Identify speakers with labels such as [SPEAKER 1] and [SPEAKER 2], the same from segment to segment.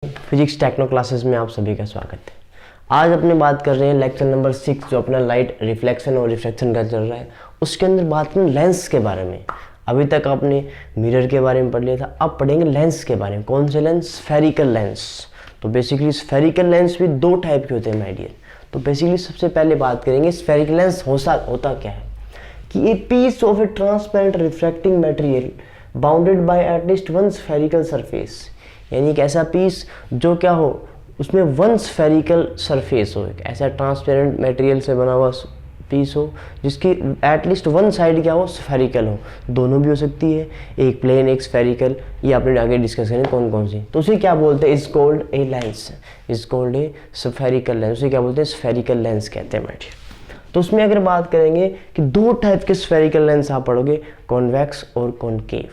[SPEAKER 1] Physics techno classes में आप सभी का स्वागत है। आज अपने बात कर रहे हैं लेक्चर नंबर 6 जो अपना लाइट रिफ्लेक्शन और रिफ्रैक्शन का चल रहा है, उसके अंदर बात करें लेंस के बारे में। अभी तक आपने मिरर के बारे में पढ़ लिया था, अब पढ़ेंगे लेंस के बारे में। कौन से लेंस? Spherical lens. तो बेसिकली स्फेरिकल लेंस भी दो टाइप के होते हैं माय डियर। तो बेसिकली सबसे पहले बात करेंगे स्फेरिकल लेंस होता क्या है कि a piece of a transparent refracting material bounded by at least one spherical surface, यानी एक ऐसा पीस जो क्या हो, उसमें वन स्फेरिकल सरफेस हो, एक ऐसा ट्रांसपेरेंट मटेरियल से बना हुआ पीस हो जिसकी एटलीस्ट वन साइड क्या हो, स्फेरिकल हो। दोनों भी हो सकती है, एक प्लेन एक स्फेरिकल। ये आपने आगे डिस्कस करें कौन कौन सी। तो उसे क्या बोलते हैं? Is called a lens, is called a spherical lens. उसे क्या बोलते हैं? स्फेरिकल लेंस कहते हैं मैट। तो उसमें अगर बात करेंगे कि दो टाइप के स्फेरिकल लेंस आप पढ़ोगे, कॉन्वेक्स और कॉनकेव।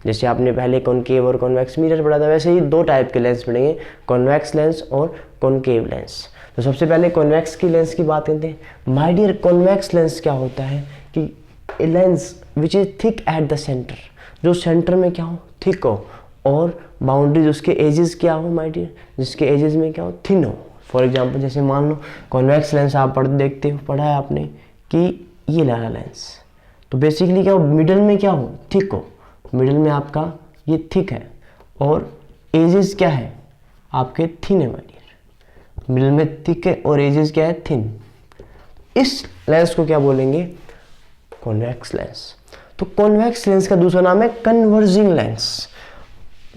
[SPEAKER 1] जैसे आपने पहले कॉनकेव और कॉन्वेक्स मिरर पढ़ा था, वैसे ही दो टाइप के लेंस पढ़ेंगे, कॉन्वेक्स लेंस और कॉनकेव लेंस। तो सबसे पहले कॉन्वेक्स की लेंस की बात करते हैं। माय डियर, कॉन्वेक्स लेंस क्या होता है कि a lens which is thick at the centre, जो सेंटर में क्या हो, थिक हो, और बाउंड्रीज उसके एजेस क्या हो माय डियर, जिसके एजेस में क्या हो, थिन हो। फॉर एग्जाम्पल जैसे मान लो कॉन्वेक्स लेंस आप पढ़ा है आपने कि ये वाला लेंस, तो बेसिकली क्या हो, मिडल में क्या हो, थिक हो, मिडल में आपका ये थिक है और एजेस क्या है आपके, थिन है माय डियर। मिडल में थिक है और एजेस क्या है, थिन। इस लेंस को क्या बोलेंगे? Convex lens. तो कॉन्वेक्स लेंस का दूसरा नाम है कन्वर्जिंग लेंस।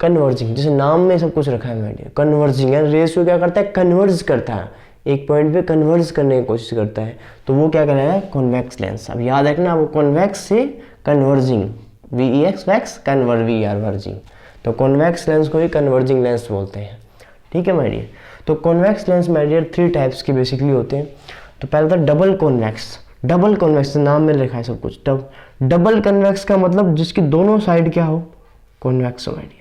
[SPEAKER 1] कन्वर्जिंग, जैसे नाम में सब कुछ रखा है माय डियर, कन्वर्जिंग है, रेस को क्या करता है, कन्वर्ज करता है, एक पॉइंट पे कन्वर्ज करने की कोशिश करता है, तो वो क्या कहलाता है, कॉन्वेक्स लेंस। अब याद रखना, वो कॉन्वेक्स से converging, VEX wax, converge VR वर्जिंग, तो कॉन्वेक्स लेंस को ही कन्वर्जिंग लेंस बोलते हैं। ठीक है माय डियर। तो convex lens my dear three types के बेसिकली होते हैं। तो पहले था डबल कॉन्वेक्स। डबल कॉन्वेक्स नाम में लिखा है सब कुछ। डबल कॉन्वेक्स का मतलब जिसकी दोनों साइड क्या हो, कॉन्वेक्स हो माय डियर।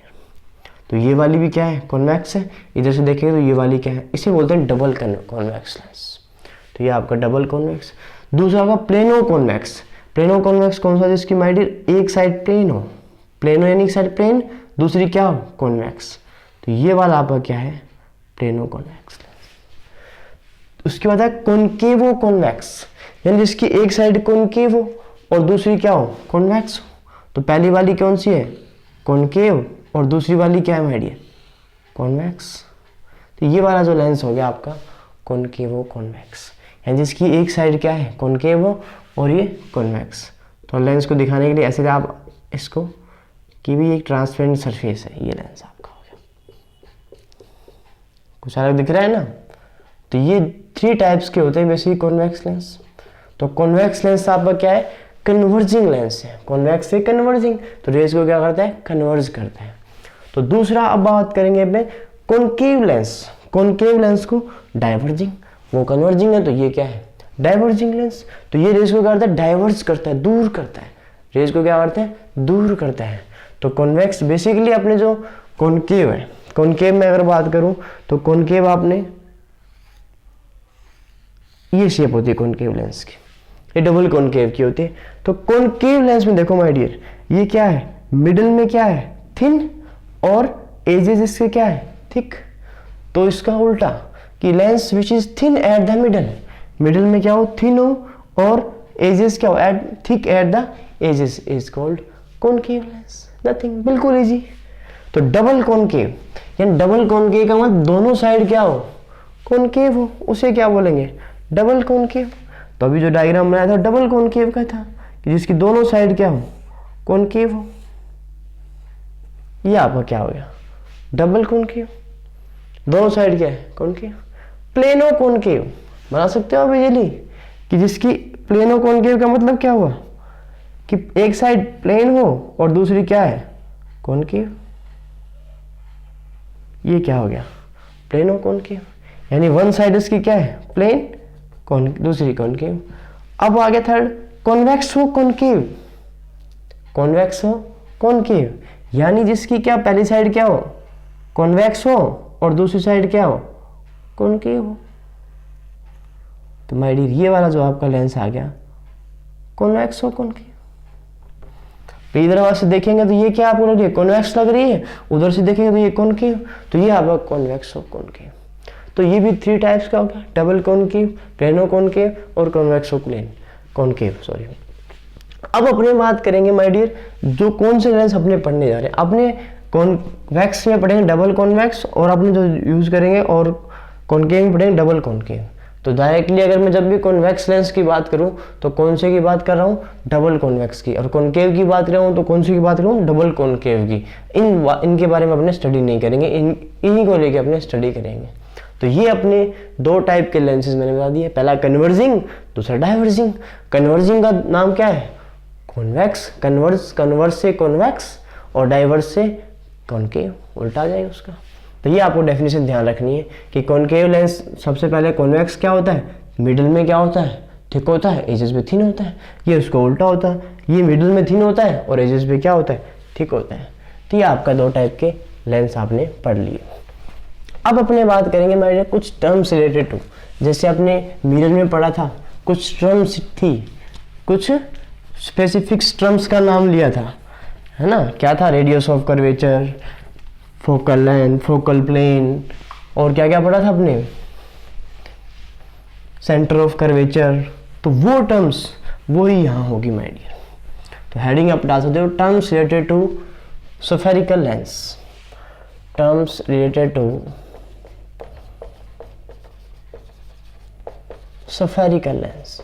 [SPEAKER 1] तो ये वाली भी क्या है, कॉन्वेक्स है। इधर से देखेंगे तो ये वाली क्या है, इसे बोलते हैं डबल कॉन्वेक्स लेंस। तो ये आपका डबल कॉन्वेक्स। दूसरा होगा प्लेनो कॉन्वेक्स। प्लेनो कॉन्वेक्स कौन सा? जिसकी माय डियर एक साइड प्लेन हो, प्लेनो यानी एक साइड प्लेन, दूसरी क्या हो, कॉन्वेक्स। तो ये वाला आपका क्या है, प्लेनो कॉन्वेक्स लेंस। उसके बाद है कॉनकेवो कॉन्वेक्स, यानी जिसकी एक साइड कॉनकेव हो और दूसरी क्या हो, कॉन्वेक्स हो। तो पहली वाली कौन सी है, कॉनकेव, और दूसरी वाली क्या है माय डियर, कॉन्वेक्स। तो ये वाला जो लेंस हो गया आपका कॉनकेवो कॉन्वेक्स, यानी जिसकी एक साइड क्या है, कॉनकेव हो और ये कॉन्वेक्स। तो लेंस को दिखाने के लिए ऐसे आप इसको कि भी एक ट्रांसपेरेंट सरफेस है, ये लेंस आपका हो गया। कुछ अलग दिख रहा है ना? तो ये थ्री टाइप्स के होते हैं वैसे ही कॉन्वेक्स लेंस। तो कॉन्वेक्स लेंस आपका क्या है, कन्वर्जिंग लेंस है, कॉन्वेक्स से कन्वर्जिंग, तो रेज को क्या करता है, कन्वर्ज करता है। तो दूसरा अब बात करेंगे अपने कॉनकेव लेंस। कॉनकेव लेंस को डाइवर्जिंग, वो कन्वर्जिंग है तो ये क्या है, डाइवर्जिंग लेंस। तो ये रेज को क्या करता है, डाइवर्ज करता है, दूर करता है, रेज को क्या करता है, दूर करता है। तो कॉन्वेक्स बेसिकली अपने जो कॉनकेव है, कॉनकेव में अगर बात करूं तो कॉनकेव आपने ये शेप होती है कॉनकेव लेंस की, ये डबल कॉनकेव की होती है। तो कॉनकेव लेंस में देखो माय डियर, ये क्या है, मिडिल में क्या है, थिन, और एजेस इसके क्या है, थिक। तो इसका उल्टा कि lens which is thin at the middle, middle में क्या हो, थिन हो, और एजेस क्या हो, at thick at the edges, is called concave lens. Nothing, बिल्कुल इजी। तो डबल कॉनकेव, यानी डबल कॉनकेव का मतलब दोनों साइड क्या हो, कॉनकेव हो, उसे क्या बोलेंगे, डबल कॉनकेव। तो अभी जो डायग्राम बनाया था डबल कॉनकेव का था कि जिसकी दोनों साइड क्या हो, कॉनकेव हो। ये आपका क्या हो गया, डबल कॉनकेव, दोनों साइड क्या है, कॉनकेव। प्लेनो कॉनकेव बना सकते हो आप इजीली कि जिसकी प्लेनो कॉनकेव का मतलब क्या हुआ कि एक साइड प्लेन हो और दूसरी क्या है, कॉनकेव। ये क्या हो गया, प्लेनो कॉनकेव, यानी वन साइड इसकी क्या है, प्लेन, दूसरी कॉनकेव। अब आ गया थर्ड, कॉन्वेक्स हो कॉनकेव। कॉन्वेक्स हो कॉनकेव, यानी जिसकी क्या पहली साइड क्या हो, कॉन्वेक्स हो, और दूसरी साइड क्या हो, कॉनकेव हो। तो माय डियर ये वाला जो आपका लेंस आ गया, कॉन्वेक्स हो कॉनकेव। तो इधर से देखेंगे तो ये क्या आपको लग रही है, कॉन्वेक्स लग रही है, उधर से देखेंगे तो ये कॉनकेव, तो ये आपका कॉन्वेक्स और कॉनकेव। तो ये भी 3 टाइप्स का हो गया, डबल कॉनकेव, प्लेनो कॉनकेव और कॉन्वेक्स और प्लेन कॉनकेव, सॉरी। अब अपने बात करेंगे माय डियर, जो कौन से लेंस अपने पढ़ने जा रहे हैं। अपने कॉन्वेक्स में पढ़ेंगे डबल कॉन्वेक्स, और अपने जो यूज़ करेंगे और कॉनकेव में पढ़ेंगे डबल कॉनकेव। तो डायरेक्टली अगर मैं जब भी कॉन्वेक्स लेंस की बात करूं तो कौन से की बात कर रहा हूं, डबल कॉन्वेक्स की, और कॉनकेव की बात कर रहा हूं तो कौन सी की बात कर रहा हूं, डबल कॉनकेव की। इनके बारे में अपने स्टडी नहीं करेंगे, इन्हीं को लेके अपने स्टडी करेंगे। तो ये अपने 2 टाइप के लेंसेज मैंने बता दिए, पहला कन्वर्जिंग, दूसरा डाइवर्जिंग। कन्वर्जिंग का नाम क्या है, कॉन्वेक्स, कन्वर्स से कॉन्वेक्स और डाइवर्स से कॉनकेव, उल्टा आ जाएगा उसका। तो ये आपको डेफिनेशन ध्यान रखनी है कि कॉनकेव लेंस सबसे पहले कॉन्वेक्स क्या होता है, मिडिल में क्या होता है, थिक होता है, एजेस पे थिन होता है। ये उसको उल्टा होता है, ये मिडिल में थिन होता है और एजेस पे क्या होता है, थिक होता है। तो ये आपका 2 टाइप के लेंस आपने पढ़ लिए। अब अपने बात करेंगे हमारे कुछ टर्म्स रिलेटेड टू, जैसे आपने मिरर में पढ़ा था, कुछ टर्म्स थी, कुछ स्पेसिफिक्स टर्म्स का नाम लिया था, है ना। क्या था, radius of curvature, focal length, focal plane, और क्या क्या पढ़ा था अपने, सेंटर ऑफ कर्वेचर। तो वो टर्म्स वो ही यहाँ होगी माय डियर। तो हेडिंग आप डाल सकते हो, terms related to spherical lens, terms related to spherical lens.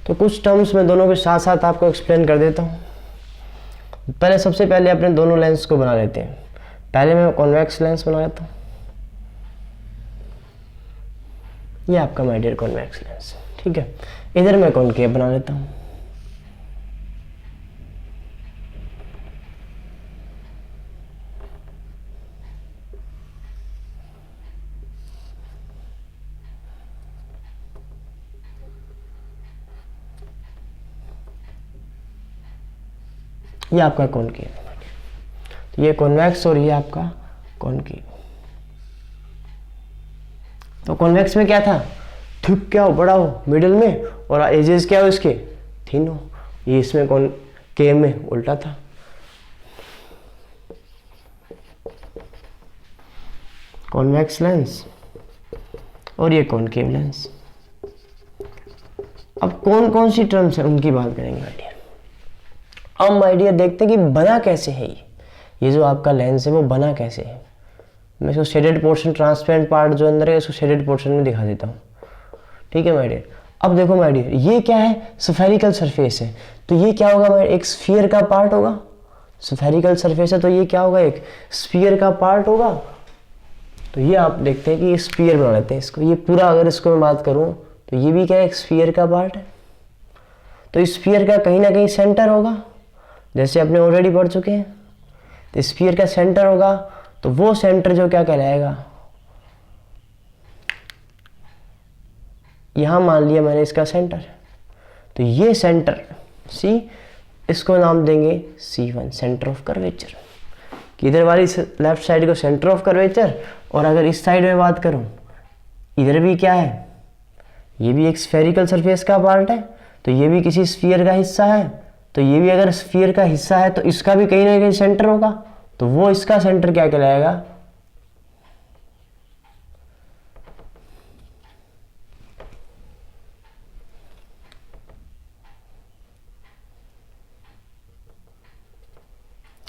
[SPEAKER 1] तो कुछ टर्म्स मैं दोनों के साथ साथ आपको एक्सप्लेन कर देता हूँ। पहले सबसे पहले अपने दोनों लेंस को बना लेते हैं। पहले मैं कॉन्वेक्स लेंस बना लेता हूँ, ये आपका माय डियर कॉन्वेक्स लेंस, ठीक है। इधर मैं कॉनकेव बना लेता हूँ, ये आपका कॉनकेव, तो ये कॉन्वेक्स और ये आपका कॉनकेव। तो कॉन्वेक्स में क्या था, थिक क्या हो, बड़ा हो मिडिल में, और एजेस क्या हो इसके, थिन हो। ये इसमें कॉनकेव में उल्टा था। कॉन्वेक्स लेंस और ये कॉनकेव लेंस। अब कौन कौन सी टर्म्स है उनकी बात करेंगे माय डियर। अब माय डियर देखते हैं कि बना कैसे है ये जो आपका लेंस है वो बना कैसे है। मैं इसको शेडेड पोर्शन, ट्रांसपेरेंट पार्ट जो अंदर है इसको शेडेड पोर्शन में दिखा देता हूँ, ठीक है माय डियर। अब देखो माय डियर, ये क्या है, स्फेरिकल सरफेस है, तो ये क्या होगा माय, एक स्फीयर का पार्ट होगा। स्फेरिकल सरफेस है तो ये क्या होगा, एक स्फीयर का पार्ट होगा। तो ये आप देखते हैं कि ये स्फीयर बना लेते हैं इसको। ये पूरा अगर इसको मैं बात करूँ तो ये भी क्या है, एक स्फीयर का पार्ट है। तो स्फीयर का कहीं ना कहीं सेंटर होगा, जैसे आपने ऑलरेडी पढ़ चुके हैं। तो स्फीयर का सेंटर होगा, तो वो सेंटर जो क्या कहलाएगा, यहां मान लिया मैंने इसका सेंटर, तो ये सेंटर सी, इसको नाम देंगे C1, सेंटर ऑफ कर्वेचर। इधर वाली लेफ्ट साइड को सेंटर ऑफ कर्वेचर, और अगर इस साइड में बात करूं, इधर भी क्या है, ये भी एक स्फेरिकल सरफेस का पार्ट है, तो ये भी किसी स्फीयर का हिस्सा है। तो ये भी अगर स्फीयर का हिस्सा है तो इसका भी कहीं ना कहीं सेंटर होगा, तो वो इसका सेंटर क्या कहलाएगा,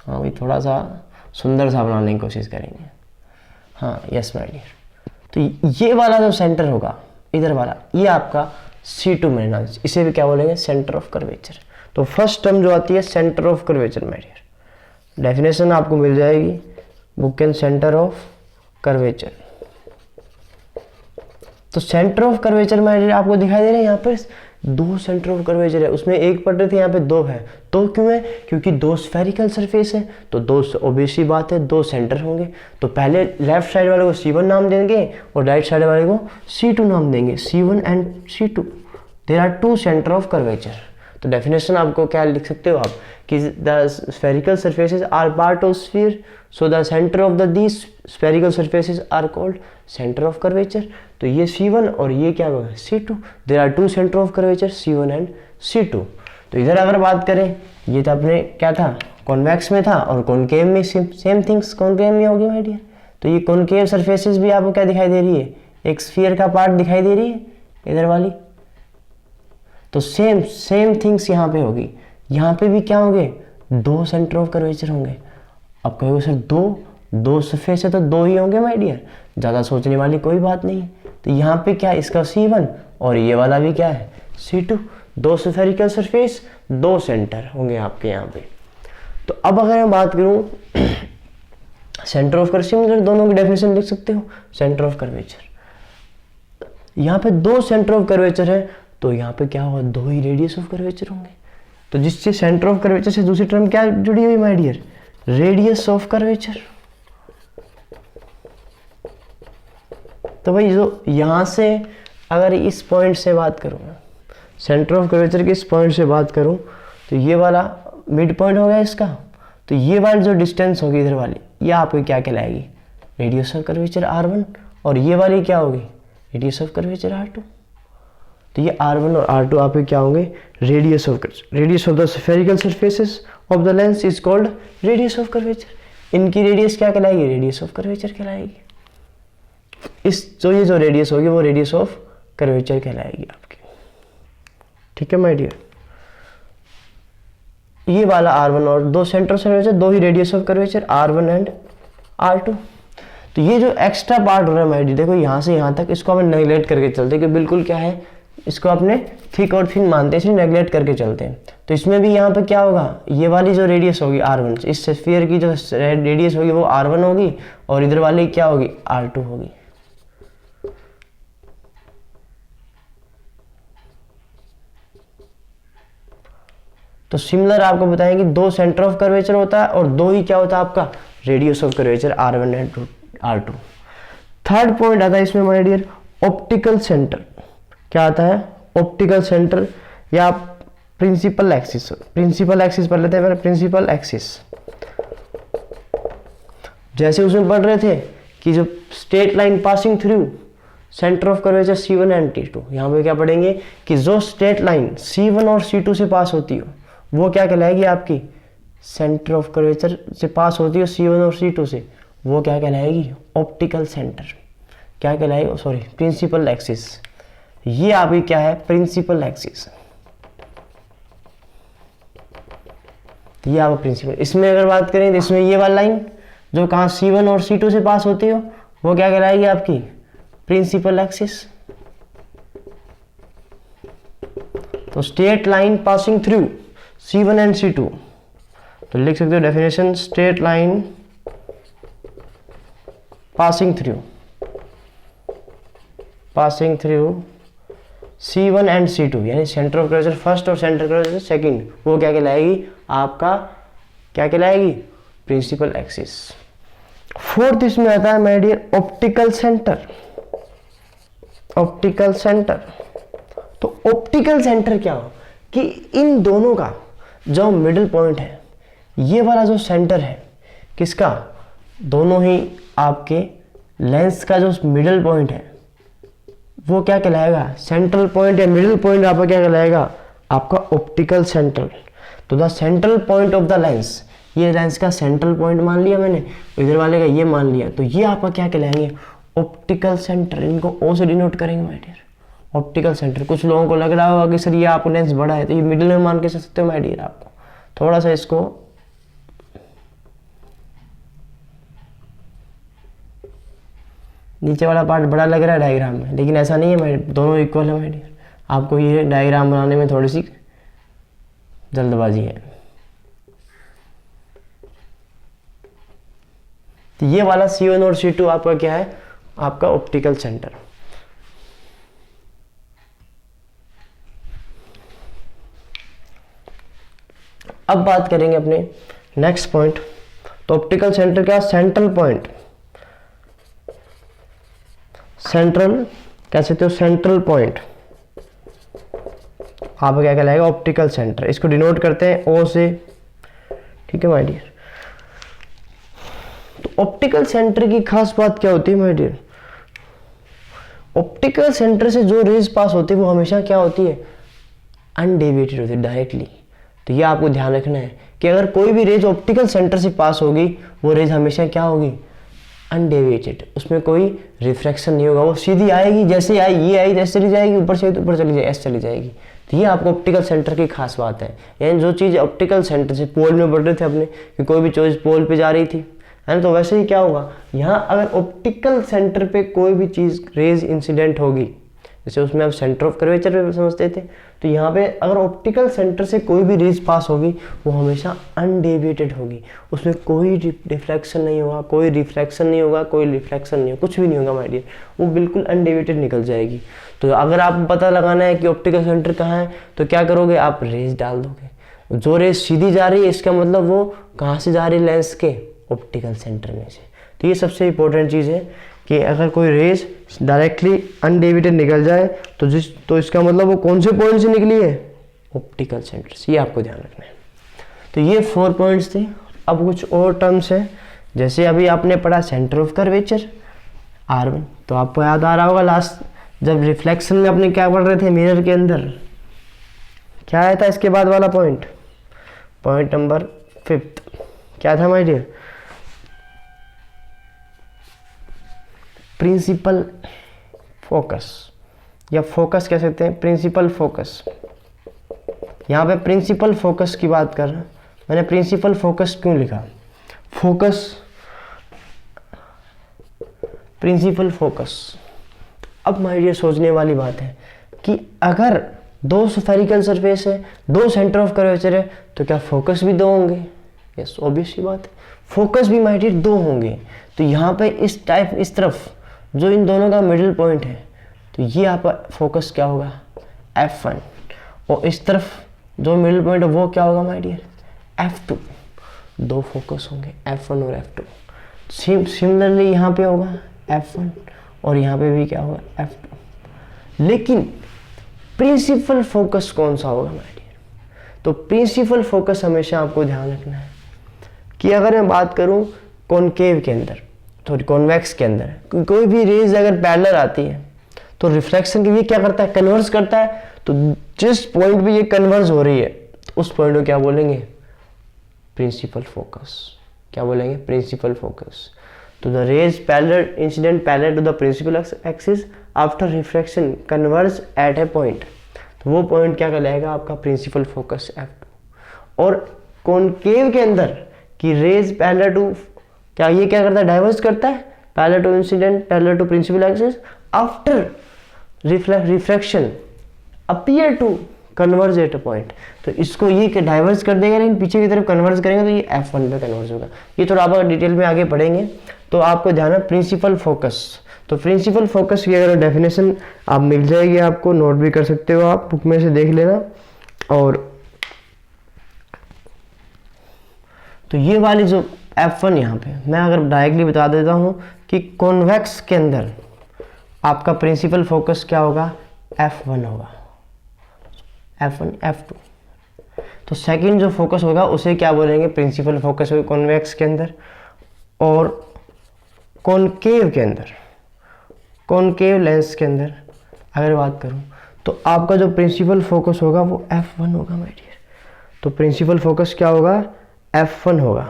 [SPEAKER 1] हाँ भाई थोड़ा सा सुंदर सा बनाने की कोशिश करेंगे। हाँ यस माय डियर, तो ये वाला जो सेंटर होगा इधर वाला, ये आपका C2 में ना, इसे भी क्या बोलेंगे, सेंटर ऑफ कर्वेचर। तो फर्स्ट टर्म जो आती है centre of curvature my dear, definition आपको मिल जाएगी book and, centre of curvature. तो centre of curvature my dear आपको दिखाई दे रहे हैं यहाँ पर 2 सेंटर ऑफ कर्वेचर है, उसमें एक पढ़ रहे थे, यहाँ पे 2 है। तो क्यों है, क्योंकि 2 स्फेरिकल सरफेस है, तो 2 ऑब्वियसली बात है 2 सेंटर होंगे। तो पहले लेफ्ट साइड वाले को C1 नाम देंगे और राइट साइड वाले को C2 नाम देंगे, C1 and C2। There are 2 centre of curvature. तो डेफिनेशन आपको क्या लिख सकते हो आप कि the spherical surfaces are part of sphere, so the centre of the these spherical surfaces are called centre of curvature. तो ये C1 और ये क्या होगा C2, there are two centre of curvature C1 and C2। तो इधर अगर बात करें, ये तो अपने क्या था कॉन्वेक्स में था और कॉनकेव में सेम थिंग्स कॉनकेव में होगी माय डियर। तो ये कॉनकेव सरफेसेस भी आपको क्या दिखाई दे रही है, एक स्फीयर का पार्ट दिखाई दे रही है इधर वाली। तो सेम थिंग्स यहाँ पे होगी, यहाँ पे भी क्या होंगे, दो सेंटर ऑफ कर्वेचर होंगे। अब कहोगे सर दो सरफेस है तो दो ही होंगे माय डियर, ज़्यादा सोचने वाली कोई बात नहीं। तो यहाँ पे क्या इसका C1 और ये वाला भी क्या है C2, दो स्फेरिकल सरफेस दो सेंटर होंगे आपके यहाँ पे। तो अब अगर मैं बात करूँ सेंटर ऑफ कर्वेचर, दोनों की डेफिनेशन लिख सकते हो। सेंटर ऑफ कर्वेचर, यहाँ पे दो सेंटर ऑफ कर्वेचर है तो यहाँ पे क्या होगा, दो ही रेडियस ऑफ कर्वेचर होंगे। तो जिससे सेंटर ऑफ कर्वेचर से दूसरी टर्म क्या जुड़ी हुई my dear, radius of curvature. तो भाई जो यहाँ से अगर इस पॉइंट से बात करूँ, सेंटर ऑफ कर्वेचर के इस पॉइंट से बात करूँ, तो ये वाला मिड पॉइंट हो गया इसका। तो ये वाली जो डिस्टेंस होगी इधर वाली, ये आपको क्या कहलाएगी, रेडियस ऑफ कर्वेचर R1, और ये वाली क्या होगी, रेडियस ऑफ कर्वेचर R2। तो ये R1 और R2 आपके क्या होंगे, radius of the spherical surfaces of the lens is called radius of curvature. इनकी रेडियस क्या कहलाएगी, रेडियस ऑफ कर्वेचर कहलाएगी। ये जो रेडियस होगी वो रेडियस ऑफ कर्वेचर कहलाएगी आपकी। ठीक है माय डियर, ये वाला R1 और दो सेंटर ऑफ कर्वेचर, दो ही radius of curvature R1 and R2। तो ये जो एक्स्ट्रा पार्ट हो रहा है माय डियर, देखो यहाँ से यहाँ तक, इसको हमें नेगलेक्ट करके चलते कि बिल्कुल क्या है, इसको अपने थिक और थिन मानते हैं, इसलिए नेगलेक्ट करके चलते हैं। तो इसमें भी यहाँ पे क्या होगा, ये वाली जो रेडियस होगी R1, इस स्फीयर की जो रेडियस होगी वो R1 होगी, और इधर वाली क्या होगी, R2 होगी। तो सिमिलर आपको बताएंगे दो सेंटर ऑफ कर्वेचर होता है और दो ही क्या होता है आपका, radius of curvature R1 and R2। Third point आता है इसमें माय डियर, ऑप्टिकल सेंटर। क्या आता है, ऑप्टिकल सेंटर या प्रिंसिपल एक्सिस। प्रिंसिपल एक्सिस पढ़ लेते हैं, प्रिंसिपल एक्सिस। जैसे उसमें पढ़ रहे थे कि जो straight line passing through centre of curvature C1 and T2, यहाँ पे क्या पढ़ेंगे कि जो स्ट्रेट लाइन C1 और C2 से पास होती हो वो क्या कहलाएगी आपकी, सेंटर ऑफ कर्वेचर से पास होती हो C1 और C2 से, वो क्या कहलाएगी, ऑप्टिकल सेंटर। क्या कहलाएगी, सॉरी, प्रिंसिपल एक्सिस। ये आपकी क्या है, प्रिंसिपल एक्सिस। ये आपका प्रिंसिपल। इसमें अगर बात करें तो इसमें ये वाली लाइन जो कहाँ C1 और C2 से पास होती हो वो क्या कहलाएगी आपकी, प्रिंसिपल एक्सिस। तो straight line passing through C1 and C2, तो लिख सकते हो definition, straight line passing through C1 and C2, यानी सेंटर ऑफ कर्वेचर फर्स्ट और सेंटर ऑफ कर्वेचर सेकंड, वो क्या कहलाएगी आपका, क्या कहलाएगी, प्रिंसिपल एक्सिस। फोर्थ इसमें आता है my dear, optical centre. Optical centre, तो ऑप्टिकल सेंटर क्या हो कि इन दोनों का जो मिडिल पॉइंट है, ये वाला जो सेंटर है किसका, दोनों ही आपके लेंस का जो मिडिल पॉइंट है वो क्या कहलाएगा, सेंट्रल पॉइंट या मिडिल पॉइंट आपका क्या कहलाएगा, आपका ऑप्टिकल सेंटर। तो the central point of the lens, ये लेंस का सेंट्रल पॉइंट मान लिया मैंने, इधर वाले का ये मान लिया, तो ये आपका क्या कहलाएंगे, ऑप्टिकल सेंटर। इनको O से डिनोट करेंगे माय डियर, ऑप्टिकल सेंटर। कुछ लोगों को लग रहा होगा कि सर ये आपको लेंस बड़ा है, तो ये मिडिल में मान के चल सकते हो माय डियर। आपको थोड़ा सा इसको नीचे वाला पार्ट बड़ा लग रहा है डायग्राम में, लेकिन ऐसा नहीं है माय, दोनों इक्वल है माय डियर। आपको ये डायग्राम बनाने में थोड़ी सी जल्दबाजी है। तो ये वाला C1 और C2 आपका क्या है, आपका ऑप्टिकल सेंटर। अब बात करेंगे अपने नेक्स्ट पॉइंट। तो ऑप्टिकल सेंटर का सेंट्रल पॉइंट, सेंट्रल कह सकते हो, सेंट्रल पॉइंट आपका क्या कहलाएगा, ऑप्टिकल सेंटर। इसको डिनोट करते हैं ओ से, ठीक है माय डियर। तो ऑप्टिकल सेंटर की खास बात क्या होती है माय डियर, ऑप्टिकल सेंटर से जो रेज पास होती है वो हमेशा क्या होती है, अनडेविएटेड होती है, डायरेक्टली। तो ये आपको ध्यान रखना है कि अगर कोई भी रेज ऑप्टिकल सेंटर से पास होगी वो रेज हमेशा क्या होगी, अनडेविएटेड, उसमें कोई रिफ्रैक्शन नहीं होगा, वो सीधी आएगी, जैसे आई ये आई जैसे चली जाएगी, ऊपर से ऊपर चली जाएगी, ऐसे चली जाएगी। तो ये आपको ऑप्टिकल सेंटर की खास बात है। यानी जो चीज़ ऑप्टिकल सेंटर से पोल में बढ़ रहे थे अपने कि कोई भी चीज़ पोल पे जा रही थी, है ना, तो वैसे ही क्या होगा यहाँ, अगर ऑप्टिकल सेंटर पे कोई भी चीज़ रेज इंसिडेंट होगी, जैसे उसमें आप सेंटर ऑफ कर्वेचर पे समझते थे, तो यहाँ पे अगर ऑप्टिकल सेंटर से कोई भी रेज पास होगी वो हमेशा अनडेविएटेड होगी, उसमें कोई डिफ्लेक्शन नहीं होगा, कोई रिफ्लेक्शन नहीं होगा, कोई रिफ्लेक्शन नहीं होगा, कुछ भी नहीं होगा माय डियर, वो बिल्कुल अनडेविएटेड निकल जाएगी। तो अगर आपको पता लगाना है कि ऑप्टिकल सेंटर कहाँ है तो क्या करोगे, आप रेज डाल दोगे। जो रेज सीधी जा रही है इसका मतलब वो कहाँ से जा रही है, लेंस के ऑप्टिकल सेंटर में से। तो ये सबसे इंपॉर्टेंट चीज़ है कि अगर कोई रेज डायरेक्टली अनडेविएटेड निकल जाए तो इसका मतलब वो कौन से पॉइंट से निकली है, ऑप्टिकल सेंटर से। ये आपको ध्यान रखना है। तो ये 4 पॉइंट्स थे। अब कुछ और टर्म्स हैं, जैसे अभी आपने पढ़ा सेंटर ऑफ कर्वेचर R1, तो आपको याद आ रहा होगा लास्ट जब रिफ्लेक्शन में अपने क्या पढ़ रहे थे, मिरर के अंदर क्या आया था इसके बाद वाला पॉइंट, पॉइंट नंबर 5 क्या था माय डियर, प्रिंसिपल फोकस, या फोकस कह सकते हैं, प्रिंसिपल फोकस। यहाँ पे प्रिंसिपल फोकस की बात कर रहा हूँ मैंने। प्रिंसिपल फोकस क्यों लिखा, फोकस, प्रिंसिपल फोकस। अब माय डियर सोचने वाली बात है कि अगर 2 स्फेरिकल सरफेस है, 2 सेंटर ऑफ कर्वेचर है, तो क्या फोकस भी 2 होंगे? यस, ऑब्वियस सी बात है, फोकस भी माय डियर 2 होंगे। तो यहाँ पे इस टाइप, इस तरफ जो इन दोनों का मिडिल पॉइंट है, तो ये आपका फोकस क्या होगा, F1, और इस तरफ जो मिडिल पॉइंट है वो क्या होगा माय डियर, F2। 2 फोकस होंगे, F1 और F2। सिमिलरली यहाँ पे होगा F1 और यहाँ पे भी क्या होगा, F2। लेकिन प्रिंसिपल फोकस कौन सा होगा माय डियर, तो प्रिंसिपल फोकस हमेशा आपको ध्यान रखना है कि अगर मैं बात करूँ कॉनकेव के अंदर, थोड़ी कॉन्वेक्स के अंदर, कोई भी रेज अगर पैरेलल आती है तो रिफ्लेक्शन के लिए क्या करता है, कन्वर्स करता है। तो जिस पॉइंट पे ये कन्वर्स हो रही है तो उस पॉइंट को क्या बोलेंगे, प्रिंसिपल फोकस। क्या बोलेंगे, प्रिंसिपल फोकस। तो the rays parallel incident parallel to the principal axis after reflection converge at a point, तो वो पॉइंट क्या कहलाएगा आपका, प्रिंसिपल फोकस F2। और कॉनकेव के अंदर कि रेज पैरेलल टू, क्या ये क्या करता है, डाइवर्स करता है, parallel to incident parallel to principal axis after refraction appear to converge at a point. तो इसको ये डाइवर्स कर देगा, लेकिन पीछे की तरफ कन्वर्ज करेंगे तो ये F1 पे कन्वर्ज होगा। ये थोड़ा आप डिटेल में आगे पढ़ेंगे तो आपको ध्यान है प्रिंसिपल फोकस। तो प्रिंसिपल फोकस की अगर डेफिनेशन आप मिल जाएगी, आपको नोट भी कर सकते हो, आप बुक में से देख लेना। और तो ये वाली जो F1 यहाँ पे मैं अगर डायरेक्टली बता देता हूँ कि कॉन्वेक्स के अंदर आपका प्रिंसिपल फोकस क्या होगा, F1 होगा, F1 F2। तो सेकंड जो फोकस होगा उसे क्या बोलेंगे, प्रिंसिपल फोकस होगा कॉन्वेक्स के अंदर। और कॉनकेव के अंदर, कॉनकेव लेंस के अंदर अगर बात करूँ तो आपका जो प्रिंसिपल फोकस होगा वो F1 होगा माय डियर। तो प्रिंसिपल फोकस क्या होगा, F1 होगा।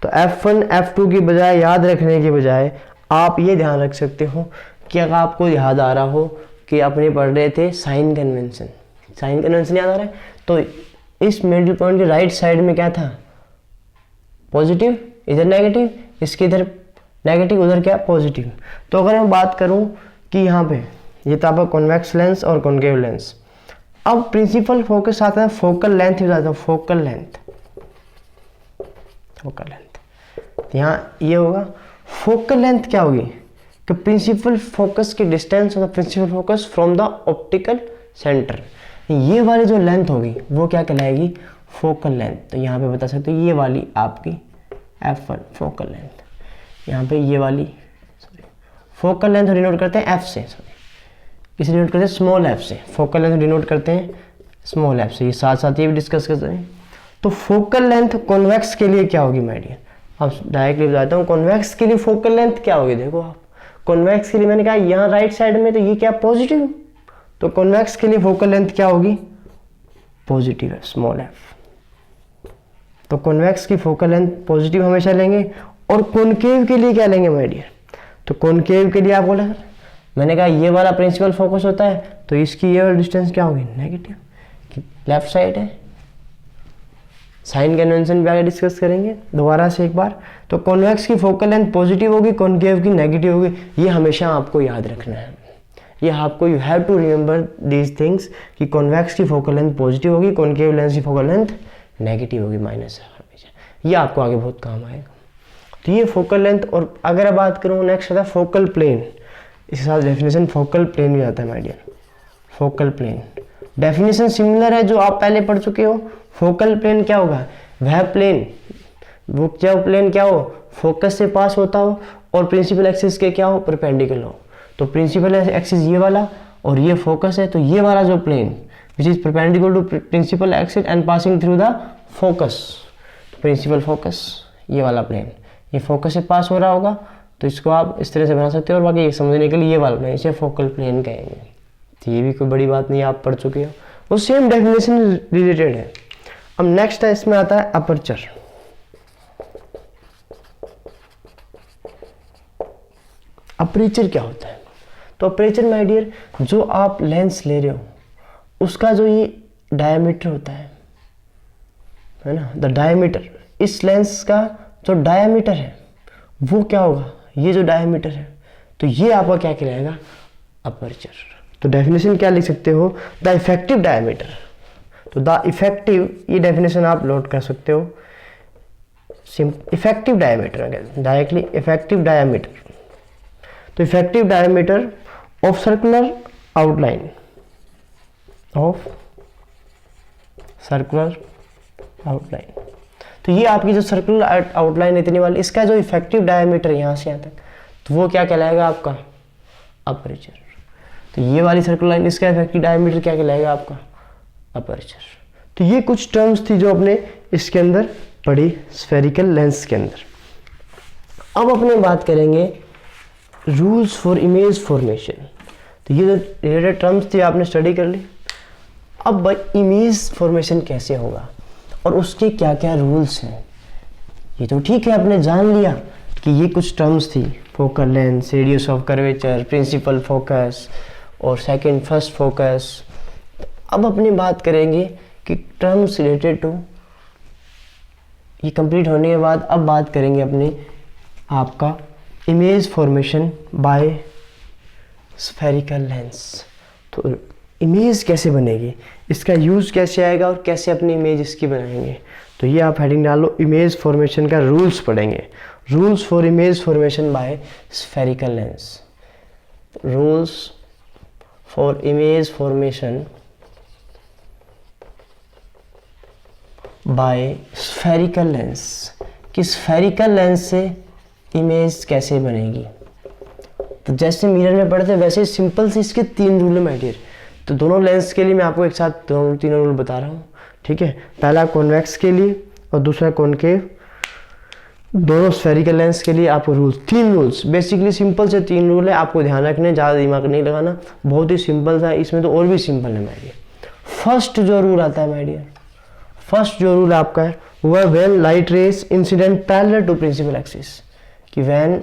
[SPEAKER 1] तो F1 F2 की बजाय, याद रखने की बजाय आप ये ध्यान रख सकते हो कि अगर आपको याद आ रहा हो कि अपने पढ़ रहे थे साइन कन्वेंशन, साइन कन्वेंशन याद आ रहा है, तो इस मिडिल पॉइंट के राइट साइड में क्या था, पॉजिटिव, इधर नेगेटिव, इसके इधर नेगेटिव, उधर क्या, पॉजिटिव। तो अगर मैं बात करूं कि यहाँ पे ये था आपका कॉन्वेक्स लेंस और कॉनकेव लेंस। अब प्रिंसिपल फोकस आता है, फोकल लेंथ भी आता है, फोकल लेंथ, फोकल लेंथ। यहाँ ये होगा फोकल लेंथ क्या होगी कि प्रिंसिपल फोकस की distance of the principal focus from the optical centre. ये वाली जो लेंथ होगी वो क्या कहलाएगी, फोकल लेंथ। तो यहाँ पे बता सकते हो ये वाली आपकी F1 फोकल लेंथ, यहाँ पे ये वाली फोकल लेंथ डिनोट करते हैं F से, इसे डिनोट करते हैं स्मॉल f से। फोकल लेंथ डिनोट करते हैं स्मॉल एफ से। ये साथ साथ ये भी डिस्कस करते हैं। तो फोकल लेंथ कॉन्वेक्स के लिए क्या होगी माय डियर? अब डायरेक्टली बताता हूँ कॉन्वेक्स के लिए फोकल लेंथ क्या होगी। देखो आप, कॉन्वेक्स के लिए मैंने कहा यहाँ राइट साइड में, तो ये क्या पॉजिटिव, तो कॉन्वेक्स के लिए फोकल लेंथ क्या होगी? पॉजिटिव है, स्मॉल एफ। तो कॉन्वेक्स की फोकल लेंथ पॉजिटिव हमेशा लेंगे। और कॉनकेव के लिए क्या लेंगे माय डियर? तो कॉनकेव के लिए आप बोला सर, मैंने कहा ये वाला प्रिंसिपल फोकस होता है, तो इसकी ये वाली डिस्टेंस क्या होगी? नेगेटिव, लेफ्ट साइड है। साइन कन्वेंशन भी आगे डिस्कस करेंगे दोबारा से एक बार। तो कॉन्वेक्स की फोकल लेंथ पॉजिटिव होगी, कॉनकेव की नेगेटिव होगी। ये हमेशा आपको याद रखना है, ये आपको, you have to remember these things कि कॉन्वेक्स की फोकल लेंथ पॉजिटिव होगी, कॉनकेव लेंस की फोकल लेंथ नेगेटिव होगी, माइनस है हमेशा। ये आपको आगे बहुत काम आएगा। तो ये फोकल लेंथ। और अगर बात करूँ नेक्स्ट आता है फोकल प्लेन। इसके साथ डेफिनेशन फोकल प्लेन भी आता है my dear. Focal plane definition similar है जो आप पहले पढ़ चुके हो। फोकल प्लेन क्या होगा? वह प्लेन, वो क्या प्लेन क्या हो? फोकस से पास होता हो और प्रिंसिपल एक्सिस के क्या हो? परपेंडिकुलर हो। तो प्रिंसिपल एक्सिस ये वाला और ये फोकस है, तो ये वाला जो plane which is perpendicular to principal axis and passing through the focus, principal focus, ये वाला प्लेन, ये फोकस से पास हो रहा होगा, तो इसको आप इस तरह से बना सकते हो। और बाकी समझने के लिए ये वाला प्लेन, इसे फोकल प्लेन कहेंगे। तो ये भी कोई बड़ी बात नहीं, आप पढ़ चुके हो, वो सेम डेफिनेशन रिलेटेड है। अब नेक्स्ट है, इसमें आता है अपर्चर। अपर्चर क्या होता है? तो अपर्चर माय डियर, जो आप लेंस ले रहे हो उसका जो ये डायमीटर होता है ना, द डायमीटर, इस लेंस का जो डायमीटर है वो क्या होगा? ये जो डायमीटर है, तो ये आपका क्या कहलाएगा? अपर्चर। तो डेफिनेशन क्या लिख सकते हो? The effective diameter. तो द इफेक्टिव, ये डेफिनेशन आप नोट कर सकते हो। Effective diameter, directly effective diameter. तो effective diameter of circular outline, of circular outline. तो ये आपकी जो सर्कुलर आउटलाइन इतनी वाली, इसका जो इफेक्टिव डायमीटर यहाँ से यहाँ तक, तो वो क्या कहलाएगा आपका? अपर्चर। तो ये वाली सर्कुलर लाइन, इसका इफेक्टिव डायमीटर क्या कहलाएगा आपका? अपर्चर। तो ये कुछ टर्म्स थी जो अपने इसके अंदर पढ़ी स्फेरिकल लेंस के अंदर। अब अपने बात करेंगे रूल्स फॉर इमेज फॉर्मेशन। तो ये जो रिलेटेड टर्म्स थी आपने स्टडी कर ली। अब इमेज फॉर्मेशन कैसे होगा और उसके क्या क्या रूल्स हैं, ये तो ठीक है आपने जान लिया कि ये कुछ टर्म्स थी, focal length, radius of curvature, principal focus और सेकंड फर्स्ट फोकस। अब अपनी बात करेंगे कि टर्म्स रिलेटेड टू, ये कंप्लीट होने के बाद अब बात करेंगे अपने आपका image formation by spherical lens. तो इमेज कैसे बनेगी, इसका यूज़ कैसे आएगा और कैसे अपनी इमेज इसकी बनाएंगे। तो ये आप हेडिंग डालो, इमेज फॉर्मेशन का रूल्स पढ़ेंगे। Rules for image formation by spherical lens. Rules for image formation by spherical lens, कि स्फेरिकल लेंस से इमेज कैसे बनेगी। तो जैसे मिरर में पढ़ते हैं वैसे सिंपल से इसके 3 रूल है माय डियर। तो दोनों लेंस के लिए मैं आपको एक साथ तीनों रूल बता रहा हूँ, ठीक है। पहला कॉन्वेक्स के लिए और दूसरा कॉनकेव, दोनों स्फेरिकल लेंस के लिए आपको रूल्स, 3 रूल्स, बेसिकली सिंपल से 3 रूल है, आपको ध्यान रखने, ज़्यादा दिमाग नहीं लगाना, बहुत ही सिंपल सा है। इसमें तो और भी सिंपल है माय डियर। फर्स्ट जो रूल आता है माय डियर, फर्स्ट जो रूल आपका है वो है when light rays incident parallel to principal axis, कि when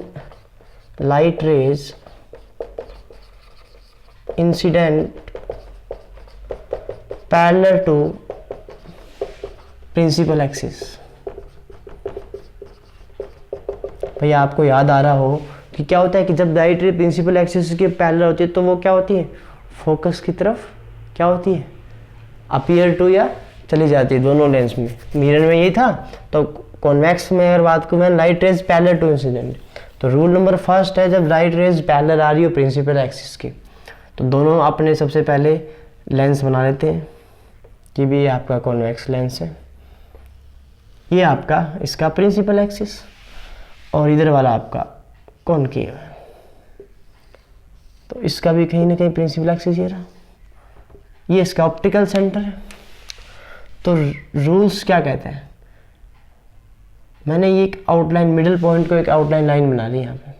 [SPEAKER 1] light rays incident parallel to principal axis. भैया आपको याद आ रहा हो कि क्या होता है कि जब लाइट रे प्रिंसिपल एक्सिस के पैरेलल होती है तो वो क्या होती है? फोकस की तरफ क्या होती है? अपीयर टू, या चली जाती है, दोनों लेंस में। मिरर में यही था। तो कॉन्वेक्स में अगर बात करूँ मैं, light rays parallel to incident, तो रूल नंबर फर्स्ट है जब लाइट रेज पैरेलल आ रही हो प्रिंसिपल एक्सिस के, तो दोनों अपने सबसे पहले लेंस बना लेते हैं कि भी ये आपका कॉन्वेक्स लेंस है, ये आपका इसका प्रिंसिपल एक्सिस, और इधर वाला आपका कॉनकेव है। तो इसका भी कहीं ना कहीं प्रिंसिपल एक्सिस ये रहा, ये इसका ऑप्टिकल सेंटर है। तो रूल्स क्या कहते हैं, मैंने ये एक आउटलाइन मिडिल पॉइंट को एक आउटलाइन लाइन बना ली, यहाँ पे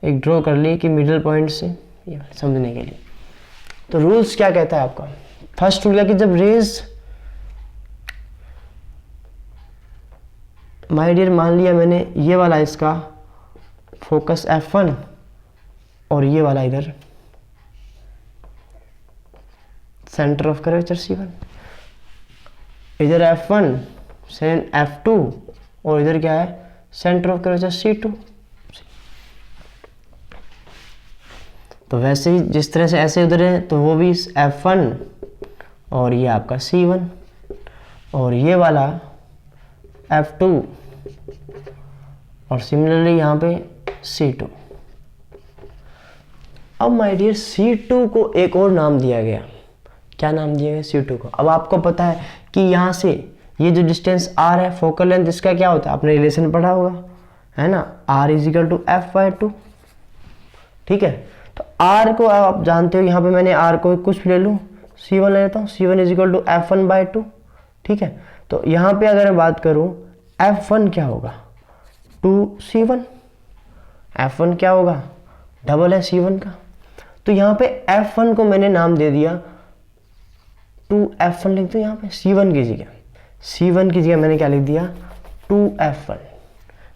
[SPEAKER 1] एक ड्रॉ कर ली कि मिडिल पॉइंट से ये समझने के लिए। तो रूल्स क्या कहता है आपका, फर्स्ट रूल क्या कि जब रेज, माय डियर मान लिया मैंने ये वाला इसका फोकस F1 और ये वाला इधर सेंटर ऑफ कर्वेचर C1, इधर F1 सेन F2 और इधर क्या है सेंटर ऑफ कर्वेचर C2। तो वैसे ही जिस तरह से ऐसे उधर है तो वो भी F1 और ये आपका C1 और ये वाला F2 और सिमिलरली यहाँ पे C2। अब माय डियर C2 को एक और नाम दिया गया, क्या नाम दिया गया C2 को। अब आपको पता है कि यहाँ से ये जो डिस्टेंस R है, फोकल लेंथ इसका क्या होता है, आपने रिलेशन पढ़ा होगा है ना, R = F/2। ठीक है, तो R को आप जानते हो, यहाँ पे मैंने R को कुछ भी ले लूँ, C1 ले लेता हूँ, C1 = F1/2। ठीक है, तो यहाँ पे अगर मैं बात करूँ F1 क्या होगा 2C1, F1 क्या होगा डबल है C1 का। तो यहाँ पे F1 को मैंने नाम दे दिया 2F1 लिख दो, यहाँ पे C1 की जगह मैंने क्या लिख दिया 2F1।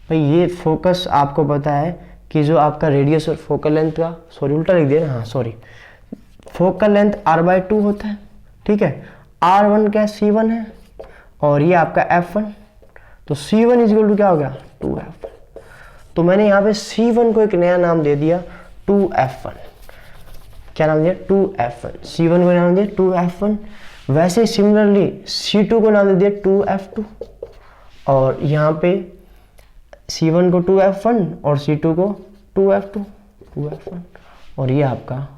[SPEAKER 1] भाई ये फोकस आपको पता है कि जो आपका रेडियस और फोकल लेंथ का, सॉरी उल्टा लिख दिया ना, हाँ सॉरी, फोकल लेंथ R/2 होता है। ठीक है, R1 क्या C1 है और ये आपका F1, तो C1 = क्या हो गया 2F1। तो मैंने यहाँ पे C1 को एक नया नाम दे दिया 2F1। क्या नाम दिया 2F1, C1 को नाम दिया 2F1। वैसे सिमिलरली C2 को नाम दे दिया 2F2 और यहाँ पे C1 को 2F1 और C2 को 2F1 और ये आपका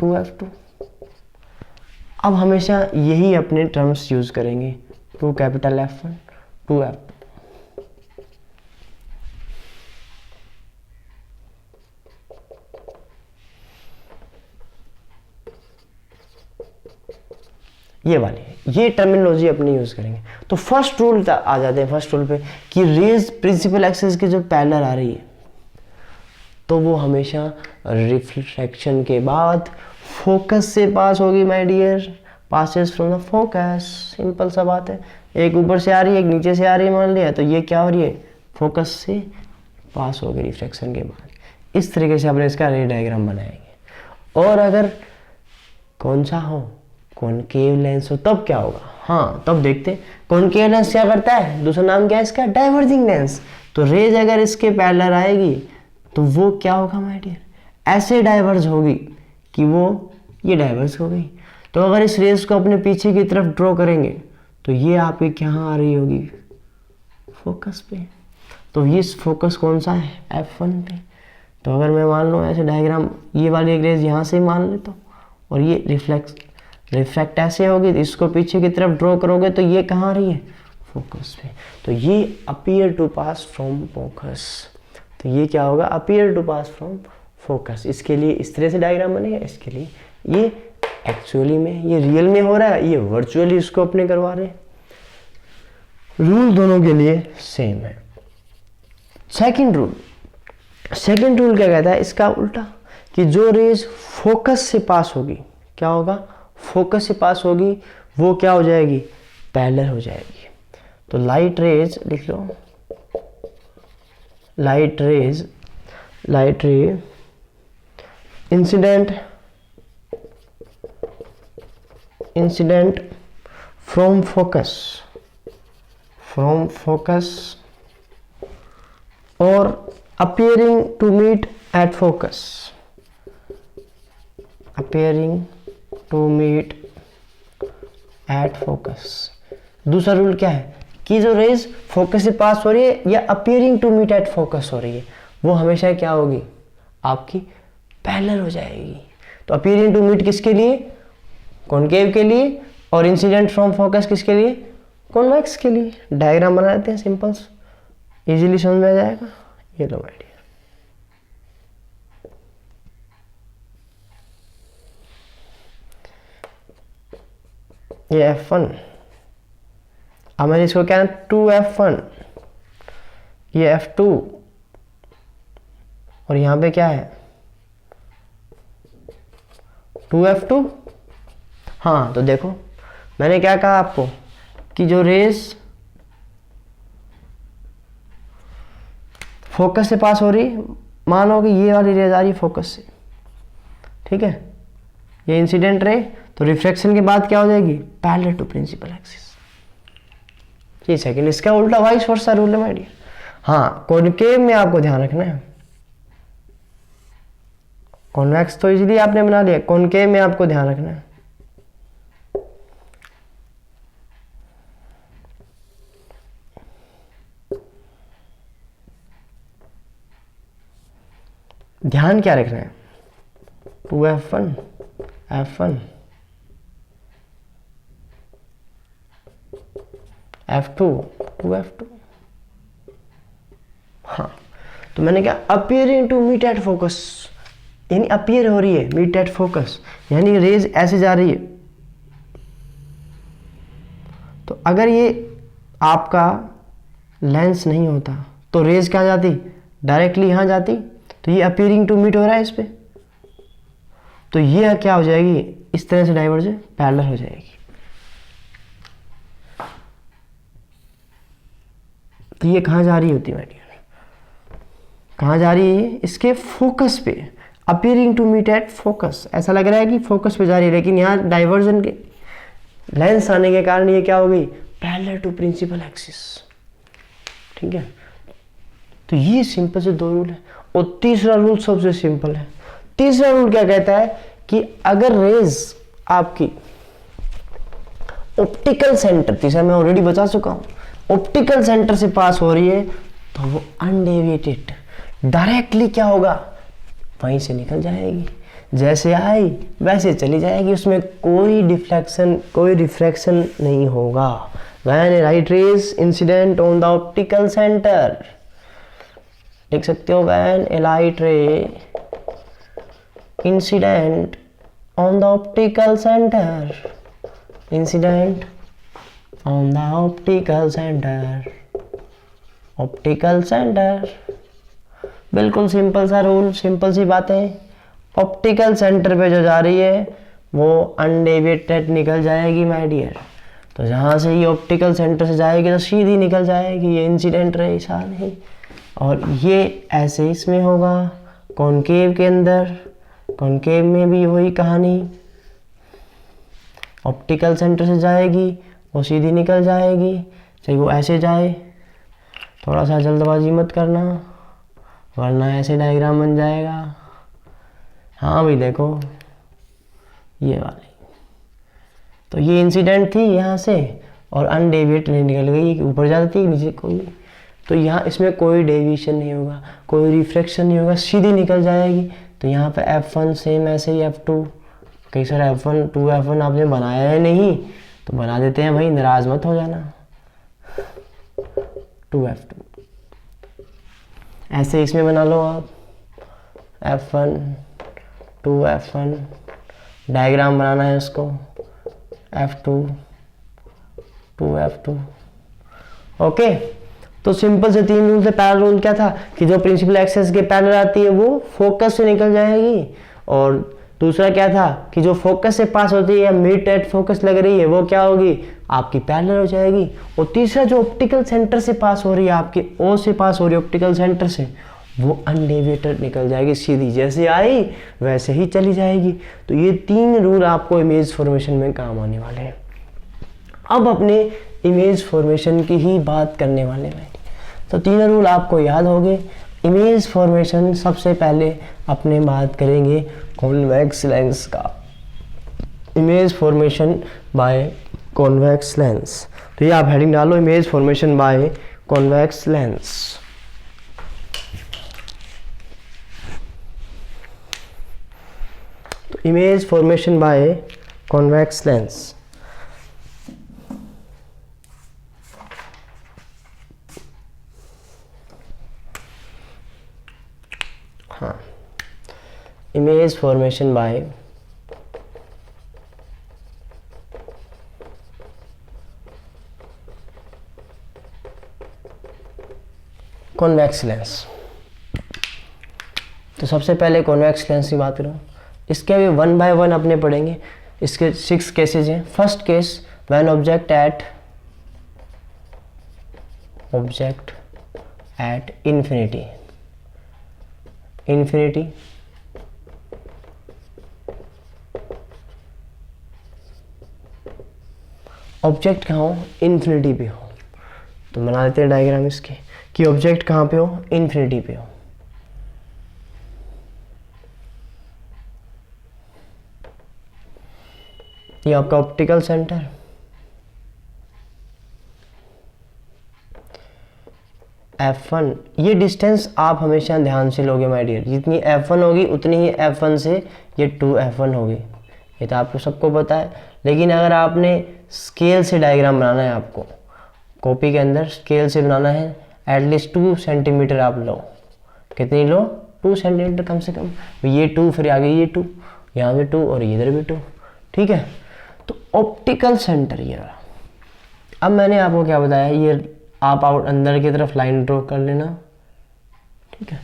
[SPEAKER 1] 2F2। अब हमेशा यही अपने टर्म्स यूज करेंगे, 2F1 2F2। ये वाली ये टर्मिनोलॉजी अपनी यूज करेंगे। तो फर्स्ट रूल आ जाते हैं, फर्स्ट रूल पे कि रेज प्रिंसिपल एक्सिस के जो पैरेलल आ रही है तो वो हमेशा रिफ्लेक्शन के बाद फोकस से पास होगी my dear, passes from the focus. Simple सा बात है, एक ऊपर से आ रही है एक नीचे से आ रही है, मान लिया तो ये क्या हो रही है फोकस से पास होगी रिफ्लेक्शन के बाद। इस तरीके से अपने इसका रे डायग्राम बनाएंगे। और अगर कौन सा हो कॉनकेव लेंस हो तब क्या होगा, हाँ तब देखते हैं कॉनकेव लेंस क्या करता है, दूसरा नाम क्या है इसका डाइवर्जिंग लेंस। तो रेज अगर इसके पैरेलल आएगी तो वो क्या होगा माय डियर, ऐसे डाइवर्ज होगी कि वो ये डाइवर्ज हो गई। तो अगर इस रेज को अपने पीछे की तरफ ड्रॉ करेंगे तो ये आपके कहाँ आ रही होगी फोकस पे। तो ये फोकस कौन सा है F1 पे। तो अगर मैं मान लो ऐसे डायग्राम, ये वाली एक रेज यहाँ से मान लेता हूँ और ये रिफ्लेक्ट ऐसे होगी, इसको पीछे की तरफ ड्रॉ करोगे तो ये कहाँ आ रही है फोकस पे। तो ये appear to pass from focus, तो ये क्या होगा appear to pass from focus. इसके लिए इस तरह से डायग्राम बनेगा, इसके लिए ये एक्चुअली में ये रियल में हो रहा है, ये वर्चुअली इसको अपने करवा रहे हैं। रूल दोनों के लिए सेम है। सेकंड रूल क्या कहता है, इसका उल्टा कि जो रेज फोकस से पास होगी क्या होगा, फोकस से पास होगी वो क्या हो जाएगी पैरेलल हो जाएगी। तो लाइट रेज लिख लो, light ray incident from focus और appearing to meet at focus, दूसरा रूल क्या है कि जो रेज फोकस से पास हो रही है या appearing to meet at focus हो रही है वो हमेशा क्या होगी आपकी पैरेलल हो जाएगी। तो appearing to meet किसके लिए कॉनकेव के लिए और इंसिडेंट फ्रॉम फोकस किसके लिए कॉन्वेक्स के लिए। डायग्राम बना लेते हैं सिंपल, इजीली समझ में आ जाएगा। ये लो आइडिया, ये F1, अब मैंने इसको क्या है 2F1, ये F2 और यहाँ पे क्या है 2F2। हाँ तो देखो मैंने क्या कहा आपको कि जो रेस फोकस से पास हो रही, मानो कि ये वाली रेज आ रही फोकस से, ठीक है, ये इंसिडेंट रे, तो रिफ्रैक्शन के बाद क्या हो जाएगी पैरेलल टू प्रिंसिपल एक्सिस। ये सेकंड, इसका उल्टा वाइस वर्सा रूल है डियर। हाँ कॉनकेव में आपको ध्यान रखना है, कॉन्वेक्स तो इजीली आपने बना लिया, कॉनकेव में आपको ध्यान रखना है। ध्यान क्या रखना है 2F1 F1 F2 2F2। हाँ तो मैंने क्या appearing to meet at focus, यानी अपीयर हो रही है मीट एट फोकस, यानी रेज ऐसे जा रही है। तो अगर ये आपका लेंस नहीं होता तो रेज कहाँ जाती, डायरेक्टली यहाँ जाती, तो ये अपीयरिंग टू मीट हो रहा है इस पे, तो ये क्या हो जाएगी इस तरह से डाइवर्जेंट पैरेलल हो जाएगी। तो ये कहाँ जा रही होती है माय डियर, कहाँ जा रही है इसके फोकस पे, appearing to meet at focus. ऐसा लग रहा है कि फोकस पे जा रही है, लेकिन यहाँ डाइवर्जन के लेंस आने के कारण ये क्या हो गई पैरेलल टू प्रिंसिपल एक्सिस, ठीक है। तो ये सिंपल से दो रूल है। और तीसरा रूल सबसे सिंपल है। तीसरा रूल क्या कहता है कि अगर रेज आपकी ऑप्टिकल सेंटर, तीसरा मैं ऑलरेडी बता चुका हूं, ऑप्टिकल सेंटर से पास हो रही है तो वो अनडेविएटेड डायरेक्टली क्या होगा वहीं से निकल जाएगी, जैसे आई वैसे चली जाएगी, उसमें कोई डिफ्लेक्शन कोई रिफ्रैक्शन नहीं होगा। When A light rays incident on the optical centre, लिख सकते हो when A light ray incident on the optical centre, incident on the optical centre, optical centre. बिल्कुल सिंपल सा रूल, सिंपल सी बातें। ऑप्टिकल सेंटर पे जो जा रही है वो अनडेविएटेड निकल जाएगी माय डियर। तो जहाँ से ये ऑप्टिकल सेंटर से जाएगी तो सीधी निकल जाएगी, ये इंसिडेंट रे ऐसा नहीं। और ये ऐसे इसमें होगा कॉनकेव के अंदर, कॉनकेव में भी वही कहानी, ऑप्टिकल सेंटर से जाएगी वो सीधी निकल जाएगी, चाहे वो ऐसे जाए। थोड़ा सा जल्दबाजी मत करना वरना ऐसे डायग्राम बन जाएगा। हाँ भाई देखो ये वाली, तो ये इंसिडेंट थी यहाँ से और अनडेविएट निकल गई, ऊपर जाती है नीचे कोई, तो यहाँ इसमें कोई डेविएशन नहीं होगा, कोई रिफ्रैक्शन नहीं होगा, सीधी निकल जाएगी। तो यहाँ पे F1 सेम ऐसे ही F2, कई सर F1 2F1 आपने बनाया है नहीं तो बना देते हैं भाई, नाराज मत हो जाना। 2F2 ऐसे इसमें बना लो आप, F1 2F1 डायग्राम बनाना है उसको, F2 2F2। ओके तो सिंपल से तीन रूल थे। पहला रूल क्या था कि जो प्रिंसिपल एक्सिस के पैरेलल आती है वो फोकस से निकल जाएगी, और दूसरा क्या था कि जो फोकस से पास होती है मिड एट फोकस लग रही है वो क्या होगी आपकी पैरेलल हो जाएगी। और तीसरा जो ऑप्टिकल सेंटर से पास हो रही है, आपके ओ से पास हो रही है ऑप्टिकल सेंटर से, वो अनडेविएटेड निकल जाएगी, सीधी जैसे आई वैसे ही चली जाएगी। तो ये तीन रूल आपको इमेज फॉर्मेशन में काम आने वाले हैं। अब अपने इमेज फॉर्मेशन की ही बात करने वाले हैं। तो तीनों रूल आपको याद हो गए। इमेज फॉर्मेशन सबसे पहले अपने बात करेंगे कॉन्वेक्स लेंस का, image formation by convex lens. तो ये आप हेडिंग डालो image formation by convex lens. तो image formation by convex lens, हाँ image formation by convex lens. तो सबसे पहले कॉन्वेक्स लेंस की बात करूँ, इसके अभी 1 बाय 1 अपने पढ़ेंगे। इसके 6 केसेज हैं। First case, when object at infinity object कहाँ हो, इन्फिनिटी पे हो। तो बना देते हैं डायग्राम इसके कि ऑब्जेक्ट कहाँ पे हो, इन्फिनिटी पे हो। ये आपका ऑप्टिकल सेंटर, F1। ये डिस्टेंस आप हमेशा ध्यान से लोगे माय डियर, जितनी F1 होगी उतनी ही F1 से ये 2F1 होगी। ये तो आपको सबको पता है। लेकिन अगर आपने स्केल से डायग्राम बनाना है, आपको कॉपी के अंदर स्केल से बनाना है, एटलीस्ट 2 सेंटीमीटर आप लो। कितनी लो, 2 सेंटीमीटर कम से कम। ये 2, फिर आगे ये 2, यहाँ भी 2 और इधर भी 2। ठीक है, तो ऑप्टिकल सेंटर ये रहा। अब मैंने आपको क्या बताया, ये आप अंदर की तरफ लाइन ड्रॉ कर लेना। ठीक है,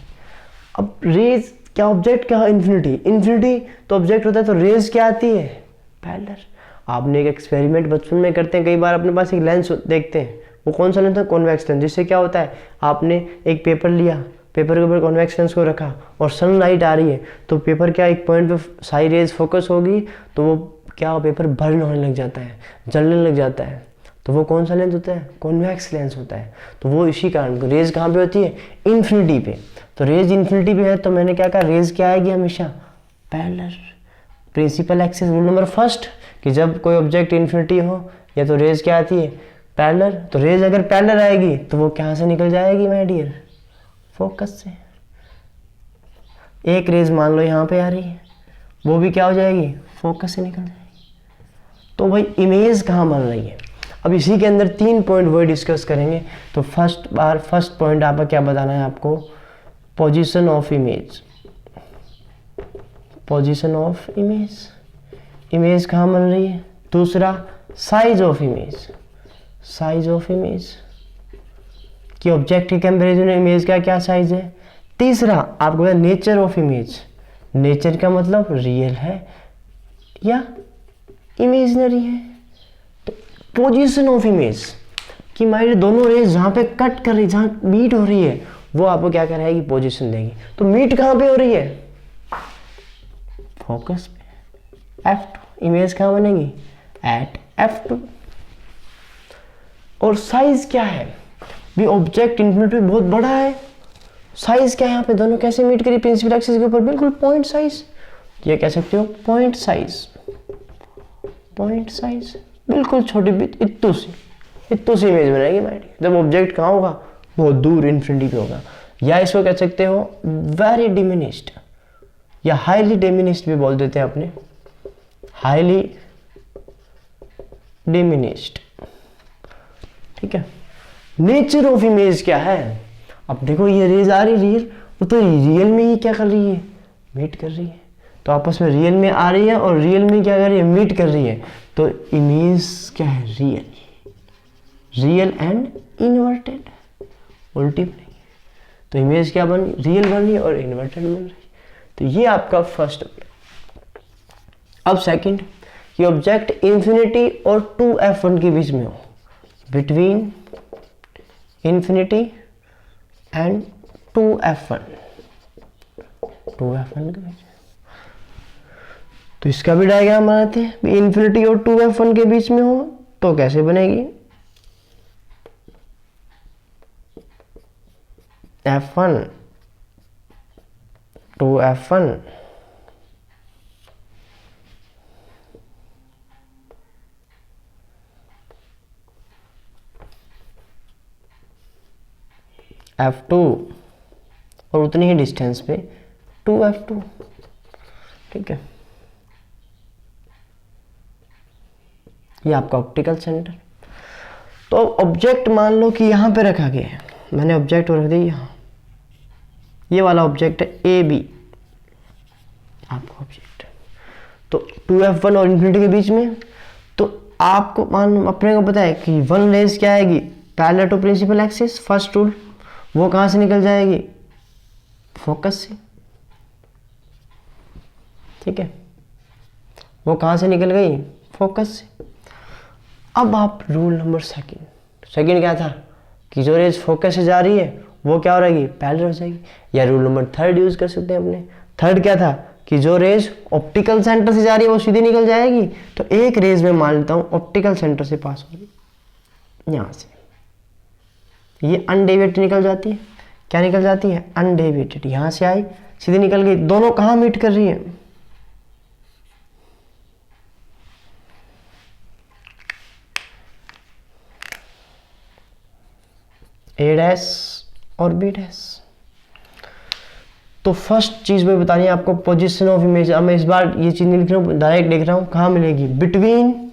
[SPEAKER 1] अब रेज क्या, ऑब्जेक्ट क्या, इन्फिनिटी तो ऑब्जेक्ट होता है, तो रेज क्या आती है, पैरेलल। आपने एक एक्सपेरिमेंट बचपन में करते हैं कई बार, अपने पास एक लेंस देखते हैं, वो कौन सा लेंस है, कॉन्वेक्स लेंस। जिससे क्या होता है, आपने एक पेपर लिया, पेपर के ऊपर कॉन्वेक्स लेंस को रखा और सनलाइट आ रही है, तो पेपर क्या एक पॉइंट पे सारी रेज फोकस होगी, तो वो क्या, पेपर बर्न होने लग जाता है, जलने लग जाता है। तो वो कौन सा लेंस होता है, कॉन्वेक्स लेंस होता है। तो वो इसी कारण रेज कहाँ पे होती है, इन्फिनिटी पे। तो रेज इन्फिनिटी पे है, तो मैंने क्या कहा, रेज क्या आएगी हमेशा, parallel. Principal axis rule number first, कि जब कोई ऑब्जेक्ट इन्फिनिटी हो या तो रेज क्या आती है, पैरेलल। तो रेज अगर पैरेलल आएगी तो वो कहाँ से निकल जाएगी माय डियर, फोकस से। एक रेज मान लो यहाँ पे आ रही है, वो भी क्या हो जाएगी, फोकस से निकल जाएगी। तो भाई इमेज कहाँ बन रही है। अब इसी के अंदर 3 पॉइंट वो डिस्कस करेंगे। तो फर्स्ट पॉइंट आपका क्या बताना है आपको, position of image. Position of image, image कहाँ बन रही है। दूसरा, size of image, size of image कि ऑब्जेक्ट के कंपैरिजन में इमेज का क्या साइज है। तीसरा आपको नेचर ऑफ इमेज, नेचर का मतलब रियल है या इमेजिनरी है। तो पोजीशन ऑफ इमेज कि हमारी दोनों रेज जहाँ पे कट कर रही, जहाँ मीट हो रही है, वो आपको क्या कराएगी, पोजीशन देगी। तो मीट कहाँ पे हो रही है, फोकस पे, F2। इमेज कहाँ बनेगी, एट F2। और साइज क्या है, भी ऑब्जेक्ट इन्फिनिटी बहुत बड़ा है, साइज क्या है यहाँ पे, दोनों कैसे मीट करी, प्रिंसिपल एक्सिस के ऊपर, बिल्कुल पॉइंट साइज। ये कह सकते हो पॉइंट साइज, पॉइंट साइज बिल्कुल छोटी, इतनी सी इमेज बनेगी हमारी। जब ऑब्जेक्ट कहाँ होगा, बहुत दूर इन्फिनिटी पे होगा। या इसको कह सकते हो वेरी डिमिनिश्ड या हाईली डिमिनिश्ड भी बोल देते हैं अपने, हाईली डिमिनिश्ड। ठीक है, नेचर ऑफ इमेज क्या है। अब देखो ये रेज आ रही रियल, वो तो रियल में ही क्या कर रही है, मीट कर रही है। तो आपस में रियल में आ रही है और रियल में क्या कर रही है, मीट कर रही है। तो इमेज क्या है, रियल, रियल एंड इन्वर्टेड, उल्टी बनेगी। तो इमेज क्या बन रही, रियल बन रही है और इन्वर्टेड बन रही है। तो ये आपका फर्स्ट। अब सेकंड, कि ऑब्जेक्ट इन्फिनिटी और 2F1 के बीच में हो, between infinity and 2F1, 2F1 के बीच। तो इसका भी डायग्राम बनाते हैं। इन्फिनिटी और 2F1 के बीच में हो तो कैसे बनेगी, F1 2F1 F2 और उतनी ही डिस्टेंस पे 2F2। ठीक है, ये आपका ऑप्टिकल सेंटर। तो ऑब्जेक्ट मान लो कि यहाँ पे रखा गया है, मैंने ऑब्जेक्ट रख दिया यहाँ, ये वाला ऑब्जेक्ट है AB आपका ऑब्जेक्ट। तो 2F1 और इन्फिनिटी के बीच में, तो आपको मान अपने को पता है कि वन रेज क्या आएगी, parallel to principal axis, first rule. वो कहाँ से निकल जाएगी, फोकस से, ठीक है, वो कहाँ से निकल गई, फोकस से। अब आप रूल नंबर सेकंड क्या था कि जो रेज फोकस से जा रही है वो क्या हो रहेगी, पैरेलल हो जाएगी। या रूल नंबर थर्ड यूज कर सकते हैं अपने। थर्ड क्या था कि जो रेज ऑप्टिकल सेंटर से जा रही है वो सीधी निकल जाएगी। तो एक रेज में मान लेता हूँ ऑप्टिकल सेंटर से पास हो रही है, यहाँ से ये अनडेविएटेड निकल जाती है। क्या निकल जाती है, अनडेविएटेड। यहाँ से आई सीधी निकल गई। दोनों कहाँ मीट कर रही है, ए डैश और बी डैश। तो फर्स्ट चीज मैं बतानी है आपको, पोजीशन ऑफ इमेज। अब मैं इस बार ये चीज नहीं लिख रहा हूँ, डायरेक्ट लिख रहा हूँ। कहाँ मिलेगी, between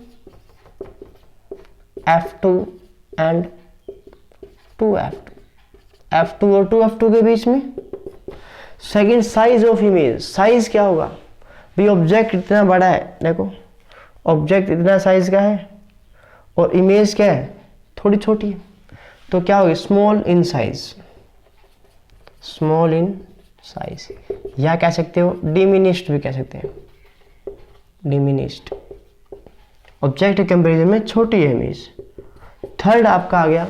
[SPEAKER 1] F2 and 2F2, F2 और 2F2 के बीच में। Second, size of image. Size क्या होगा भाई, ऑब्जेक्ट इतना बड़ा है, देखो ऑब्जेक्ट इतना साइज का है और इमेज क्या है, थोड़ी छोटी है। तो क्या होगी, small in size, small in size, या कह सकते हो डिमिनिश्ड भी कह सकते हैं, डिमिनिश्ड। ऑब्जेक्ट के कंपैरिजन में छोटी है इमेज। थर्ड आपका आ गया,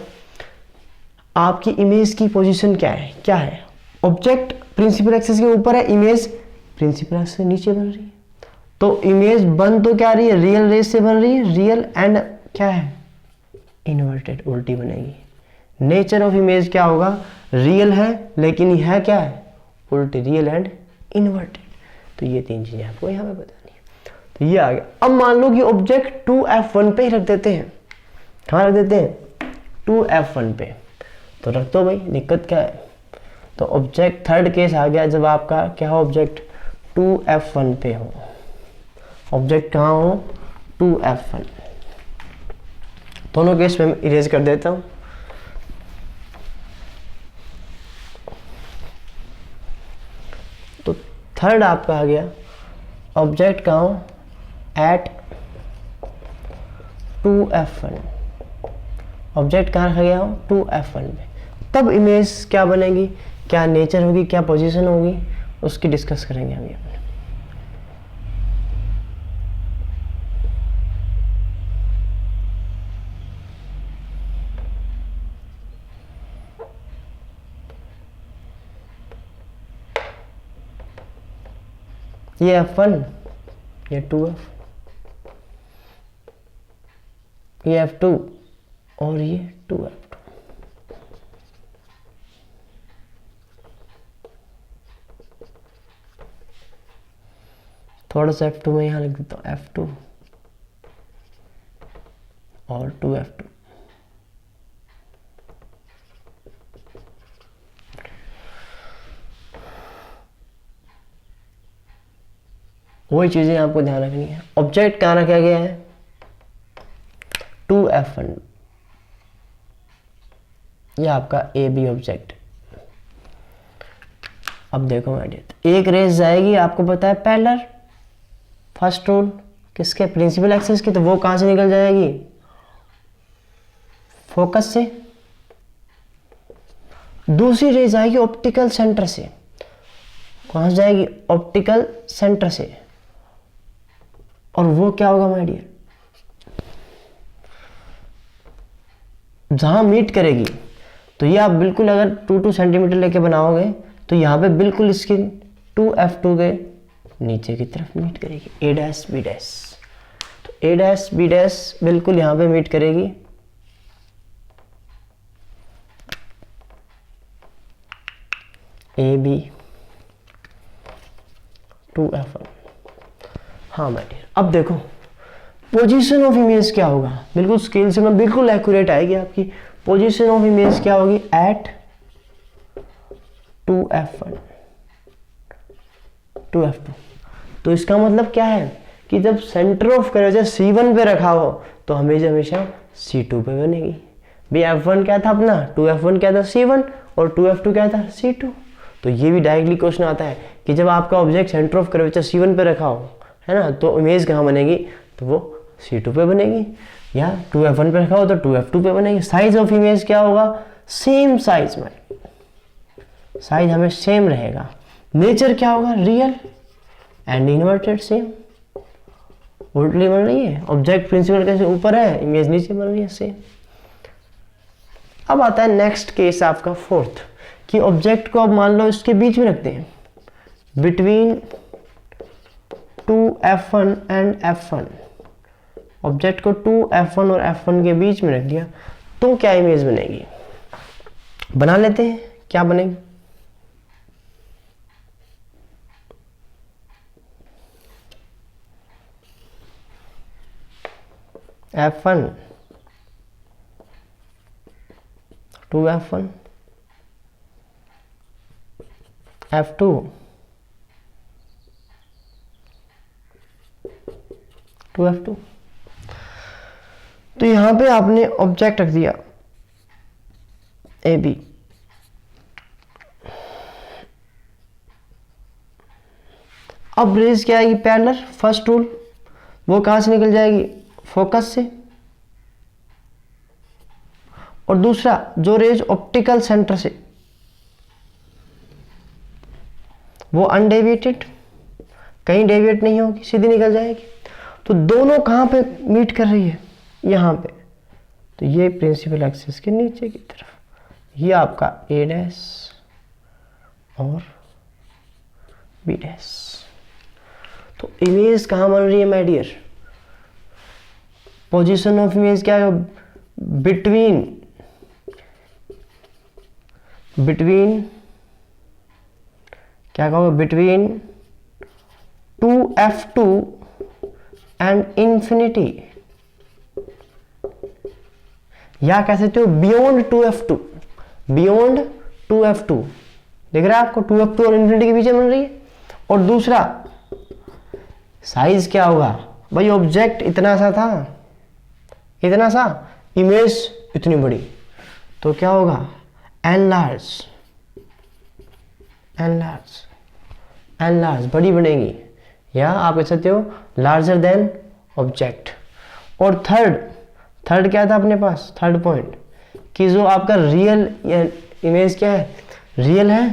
[SPEAKER 1] आपकी इमेज की पोजीशन क्या है, क्या है, ऑब्जेक्ट प्रिंसिपल एक्सिस के ऊपर है, इमेज प्रिंसिपल एक्सिस से नीचे बन रही है। तो इमेज बन तो क्या रही है, रियल रेज से बन रही है, रियल एंड क्या है, इन्वर्टेड, उल्टी बनेगी। नेचर ऑफ इमेज क्या होगा, रियल है लेकिन यह क्या है, उल्टी, रियल एंड इन्वर्टेड। तो ये तीन चीजें आपको यहाँ पे बतानी है। तो ये आ गया। अब मान लो कि ऑब्जेक्ट 2F1 पे ही रख देते हैं। कहाँ रख देते हैं, 2F1 पे। तो रख दो भाई, दिक्कत क्या है। तो ऑब्जेक्ट थर्ड केस आ गया जब आपका क्या हो, ऑब्जेक्ट 2F1 पे हो। ऑब्जेक्ट कहाँ हो, 2F1। दोनों केस में इरेज कर देता हूँ। तो थर्ड आपका आ गया, ऑब्जेक्ट कहाँ हो, एट 2F1। ऑब्जेक्ट कहाँ रखा गया हो, 2F1 पे। तब इमेज क्या बनेगी, क्या नेचर होगी, क्या पोजीशन होगी, उसकी डिस्कस करेंगे अभी अपने। ये F1, ये 2F, ये F2 और ये 2F2। थोड़ा सा F2 में यहाँ लिख देता हूँ, F2 और 2F2। वही चीजें आपको ध्यान रखनी है। ऑब्जेक्ट कहाँ रखा गया है, 2F1। ये आपका ए बी ऑब्जेक्ट। अब देखो मैडियट, एक रेस जाएगी, आपको पता है पैरेलल, फर्स्ट रूल किसके, प्रिंसिपल एक्सिस की। तो वो कहां से निकल जाएगी, फोकस से। दूसरी रेस आएगी ऑप्टिकल सेंटर से। कहां से जाएगी, ऑप्टिकल सेंटर से। और वो क्या होगा माय डियर, जहां मीट करेगी। तो ये आप बिल्कुल अगर 2 सेंटीमीटर लेके बनाओगे तो यहाँ पे बिल्कुल इसकी 2F2 के नीचे की तरफ मीट करेगी, ए डैश बी डैश। तो ए डैश बी डैश बिल्कुल यहाँ पे मीट करेगी। A B 2F1। हाँ माय डियर, अब देखो पोजीशन ऑफ इमेज क्या होगा, बिल्कुल स्केल से मैं बिल्कुल एक्यूरेट आएगी आपकी। पोजीशन ऑफ इमेज क्या होगी, एट 2F1 2F2। तो इसका मतलब क्या है कि जब सेंटर ऑफ कर्वेचर C1 पे रखा हो तो हमेशा C2 पे बनेगी। भी F1 क्या था अपना, 2F1 क्या था, C1, और 2F2 क्या था, C2। तो ये भी डायरेक्टली क्वेश्चन आता है कि जब आपका object centre of curvature C1 पे रखा हो, है ना, तो इमेज कहाँ बनेगी, तो वो C2 पे बनेगी। या 2F1 पे रखा हो तो 2F2 पे बनेगी। साइज ऑफ इमेज क्या होगा, सेम साइज में, साइज हमें सेम रहेगा। नेचर क्या होगा, रियल एंड इन्वर्टेड सेम, उल्टी बन रही है। ऑब्जेक्ट प्रिंसिपल कैसे ऊपर है, इमेज नीचे बन रही है, सेम। अब आता है नेक्स्ट केस आपका फोर्थ, कि ऑब्जेक्ट को अब मान लो इसके बीच में रखते हैं, between two F1 and F1। Object को 2F1 और F1 के बीच में रख दिया तो क्या इमेज बनेगी, बना लेते हैं। क्या बनेगी, F1 2F1 F2 2F2। तो यहां पे आपने ऑब्जेक्ट रख दिया AB, अब रेज क्या आएगी, पैरेलल। फर्स्ट रूल, वो कहां से निकल जाएगी, फोकस से। और दूसरा, जो रेज ऑप्टिकल सेंटर से, वो अनडेविएटेड, कहीं डेविएट नहीं होगी, सीधी निकल जाएगी। तो दोनों कहां पे मीट कर रही है, यहां पे। तो ये प्रिंसिपल एक्सिस के नीचे की तरफ, ये आपका A डैश और B डैश। तो इमेज कहां बन रही है my dear, position of image क्या है, बिटवीन क्या कहोगे, बिटवीन 2F2 एंड इंफिनिटी, या कह सकते हो बियॉन्ड 2F2, बियॉन्ड 2F2। देख रहे हैं आपको, 2F2 और इंफिनिटी के बीच में बन रही है। और दूसरा साइज क्या होगा भाई, ऑब्जेक्ट इतना सा था, इतना सा, इमेज इतनी बड़ी, तो क्या होगा, एनलार्ज, बड़ी बनेगी, या आप कह सकते हो लार्जर देन ऑब्जेक्ट। और थर्ड क्या था अपने पास, थर्ड पॉइंट, कि जो आपका रियल इमेज क्या है, रियल है,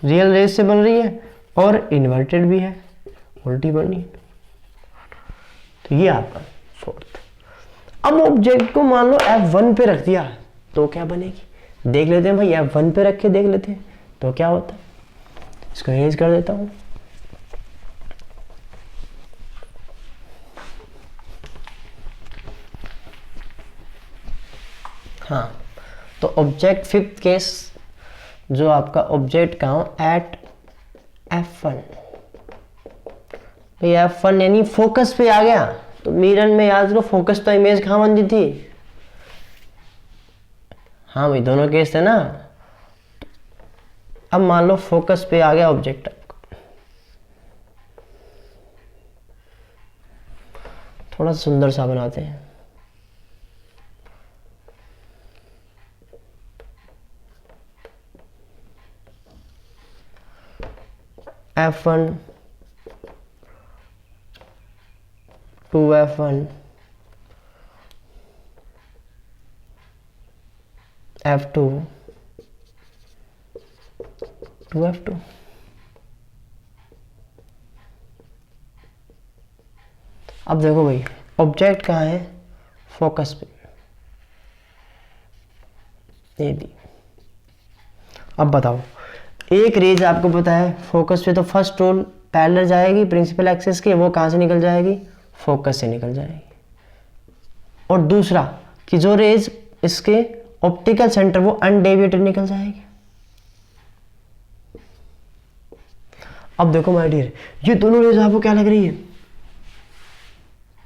[SPEAKER 1] रियल रेज से बन रही है, और इन्वर्टेड भी है, उल्टी बनी। तो ये आपका फोर्थ। अब ऑब्जेक्ट को मान लो F1 पे रख दिया तो क्या बनेगी, देख लेते हैं भाई। F1 पे रख के देख लेते हैं तो क्या होता है, इसको इरेज कर देता हूं। हाँ, तो ऑब्जेक्ट फिफ्थ केस, जो आपका ऑब्जेक्ट का एट F1, भाई F1 यानी फोकस पे आ गया। तो मिरर में याद करो, फोकस तो इमेज कहाँ बन रही थी, हाँ भाई दोनों केस थे ना। अब मान लो फोकस पे आ गया ऑब्जेक्ट, थोड़ा सुंदर सा बनाते हैं। F1 2F1 F2 2F2। अब देखो भाई, ऑब्जेक्ट कहाँ है, फोकस पे, ये भी। अब बताओ, एक रेज आपको पता है फोकस पे, तो फर्स्ट रोल पैरेलल जाएगी प्रिंसिपल एक्सिस के, वो कहाँ से निकल जाएगी, फोकस से निकल जाएगी। और दूसरा कि जो रेज इसके ऑप्टिकल सेंटर, वो अनडेविएटेड निकल जाएगी। अब देखो माय डियर, ये दोनों रेज आपको क्या लग रही है,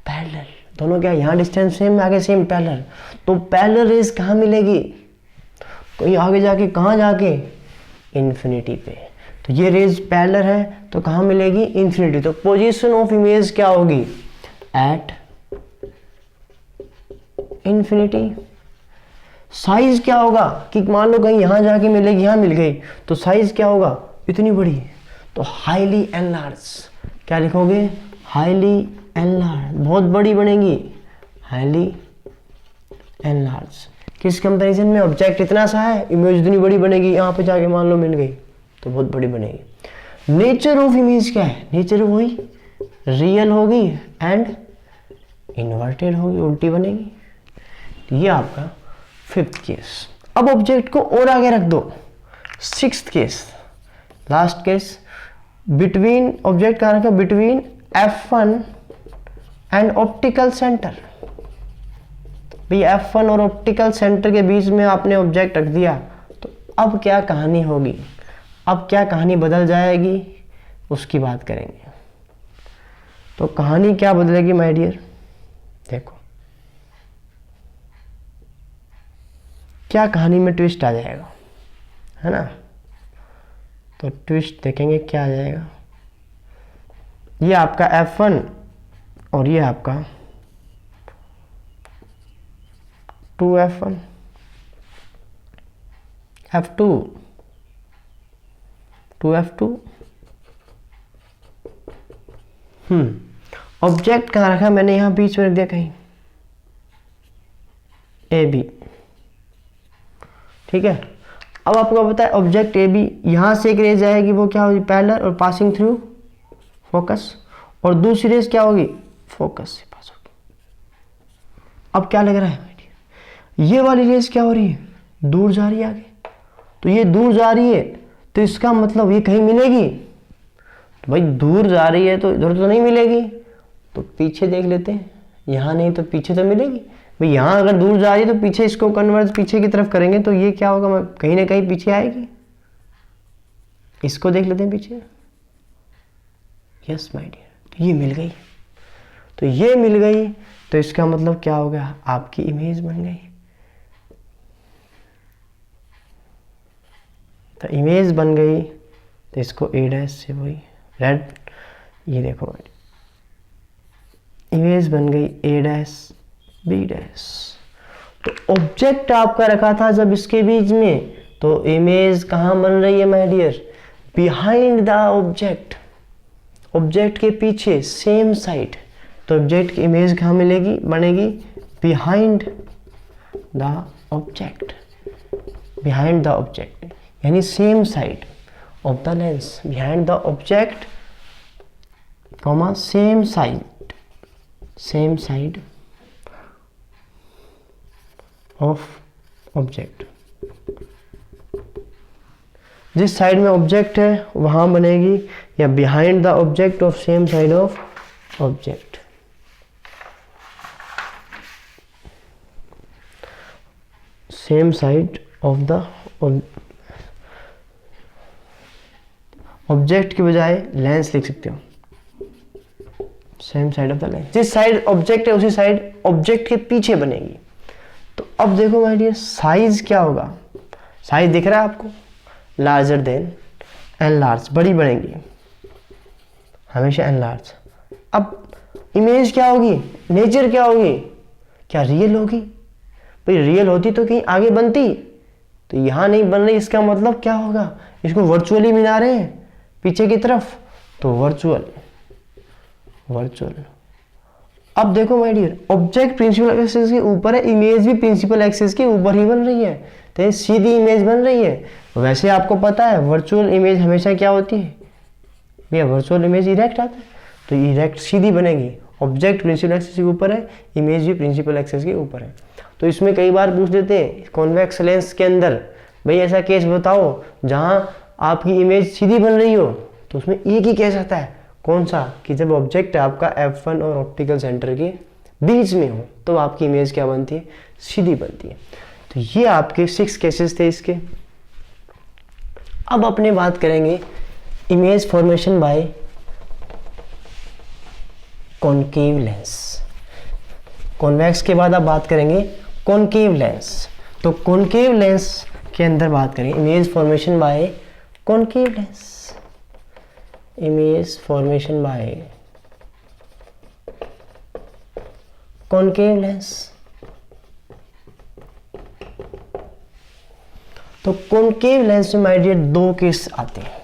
[SPEAKER 1] पैरेलल। दोनों क्या, यहाँ डिस्टेंस सेम, आगे सेम, पैरेलल। तो पैरेलल रेज कहाँ मिलेगी, कहीं आगे जाके, कहाँ जाके, इन्फिनिटी पे। तो ये रेज पैरेलल है तो कहाँ मिलेगी, इन्फिनिटी। तो पोजीशन ऑफ इमेज क्या होगी, एट इन्फिनिटी। साइज क्या होगा, कि मान लो कहीं यहां जाके मिलेगी, यहां मिल गई, तो साइज क्या होगा, इतनी बड़ी। तो हाईली एनलार्ज, क्या लिखोगे, हाईली एनलार्ज, बहुत बड़ी बनेगी, हाईली एनलार्ज। किस कंपैरिजन में? ऑब्जेक्ट इतना सा है, इमेज इतनी बड़ी बनेगी, यहाँ पे जाके मान लो मिल गई तो बहुत बड़ी बनेगी। नेचर ऑफ इमेज क्या है? नेचर वही रियल होगी एंड इन्वर्टेड होगी, उल्टी बनेगी। ये आपका 5th केस। अब ऑब्जेक्ट को और आगे रख दो, 6th case, last case. Between, object कहाँ रखा? Between F1 and optical centre. भाई F1 और ऑप्टिकल सेंटर के बीच में आपने ऑब्जेक्ट रख दिया, तो अब क्या कहानी होगी? अब क्या कहानी बदल जाएगी उसकी बात करेंगे। तो कहानी क्या बदलेगी माय डियर? देखो क्या कहानी में ट्विस्ट आ जाएगा, है ना? तो ट्विस्ट देखेंगे क्या आ जाएगा। ये आपका F1 और ये आपका 2F1, F2, 2F2। ऑब्जेक्ट कहाँ रखा? मैंने यहाँ बीच में रख दिया कहीं, AB, ठीक है। अब आपको पता है ऑब्जेक्ट AB, यहाँ से एक रेज जाएगी, वो क्या होगी? पैरेलल और पासिंग थ्रू फोकस, और दूसरी रेज क्या होगी? फोकस से पास होगी। अब क्या लग रहा है? ये वाली रेज क्या हो रही है? दूर जा रही है आगे। तो ये दूर जा रही है तो इसका मतलब ये कहीं मिलेगी। तो भाई दूर जा रही है तो इधर तो नहीं मिलेगी, तो पीछे देख लेते हैं। यहाँ नहीं तो पीछे तो मिलेगी। भाई यहाँ अगर दूर जा रही है तो पीछे इसको कन्वर्ट पीछे की तरफ करेंगे तो ये क्या होगा? कहीं ना कहीं पीछे आएगी। इसको देख लेते हैं पीछे। यस माय डियर, तो ये मिल गई। तो ये मिल गई तो इसका मतलब क्या हो गया? आपकी इमेज बन गई। तो इमेज बन गई तो इसको A' से वही रेड, ये देखो इमेज बन गई A', B'। तो ऑब्जेक्ट आपका रखा था जब इसके बीच में, तो इमेज कहाँ बन रही है my dear? Behind the object, object के पीछे, सेम साइड। तो ऑब्जेक्ट की इमेज कहाँ मिलेगी? बनेगी behind the object, behind the object यानी same side of the lens, behind the object comma same side, same side of object. जिस side में ऑब्जेक्ट है वहां बनेगी, या behind the object of same side of object. Same side of the object की बजाय lens लिख सकते हो, same side of the lens. जिस साइड ऑब्जेक्ट है उसी साइड ऑब्जेक्ट के पीछे बनेगी। तो अब देखो माय डियर, साइज क्या होगा? साइज दिख रहा है आपको? लार्जर देन एन लार्ज, बड़ी बनेगी हमेशा एन लार्ज। अब इमेज क्या होगी? नेचर क्या होगी? क्या रियल होगी? भाई रियल होती तो कहीं आगे बनती, तो यहाँ नहीं बन रही, इसका मतलब क्या होगा? इसको वर्चुअली मिला रहे हैं पीछे की तरफ, तो वर्चुअल, वर्चुअल। अब देखो my dear, object principal axis के ऊपर है, इमेज भी प्रिंसिपल एक्सिस के ऊपर ही बन रही है, तो ये सीधी इमेज बन रही है। वैसे आपको पता है वर्चुअल इमेज हमेशा क्या होती है भैया? वर्चुअल इमेज इरेक्ट आता है, तो इरेक्ट सीधी बनेगी। ऑब्जेक्ट प्रिंसिपल एक्सिस के ऊपर है, इमेज भी प्रिंसिपल एक्सिस के ऊपर है। तो इसमें कई बार पूछ देते हैं कॉन्वेक्स लेंस के अंदर, भाई ऐसा केस बताओ जहाँ आपकी इमेज सीधी बन रही हो, तो उसमें एक ही केस आता है। कौन सा? कि जब ऑब्जेक्ट आपका F1 और ऑप्टिकल सेंटर के बीच में हो तो आपकी इमेज क्या बनती है? सीधी बनती है। तो ये आपके 6 केसेस थे इसके। अब अपने बात करेंगे image formation bye concave lens. Convex के बाद आप बात करेंगे कॉनकेव लेंस। तो कॉनकेव लेंस के अंदर बात करेंगे image formation bye concave lens, image formation bye concave lens. तो कॉनकेव लेंस में माय डियर 2 केस आते हैं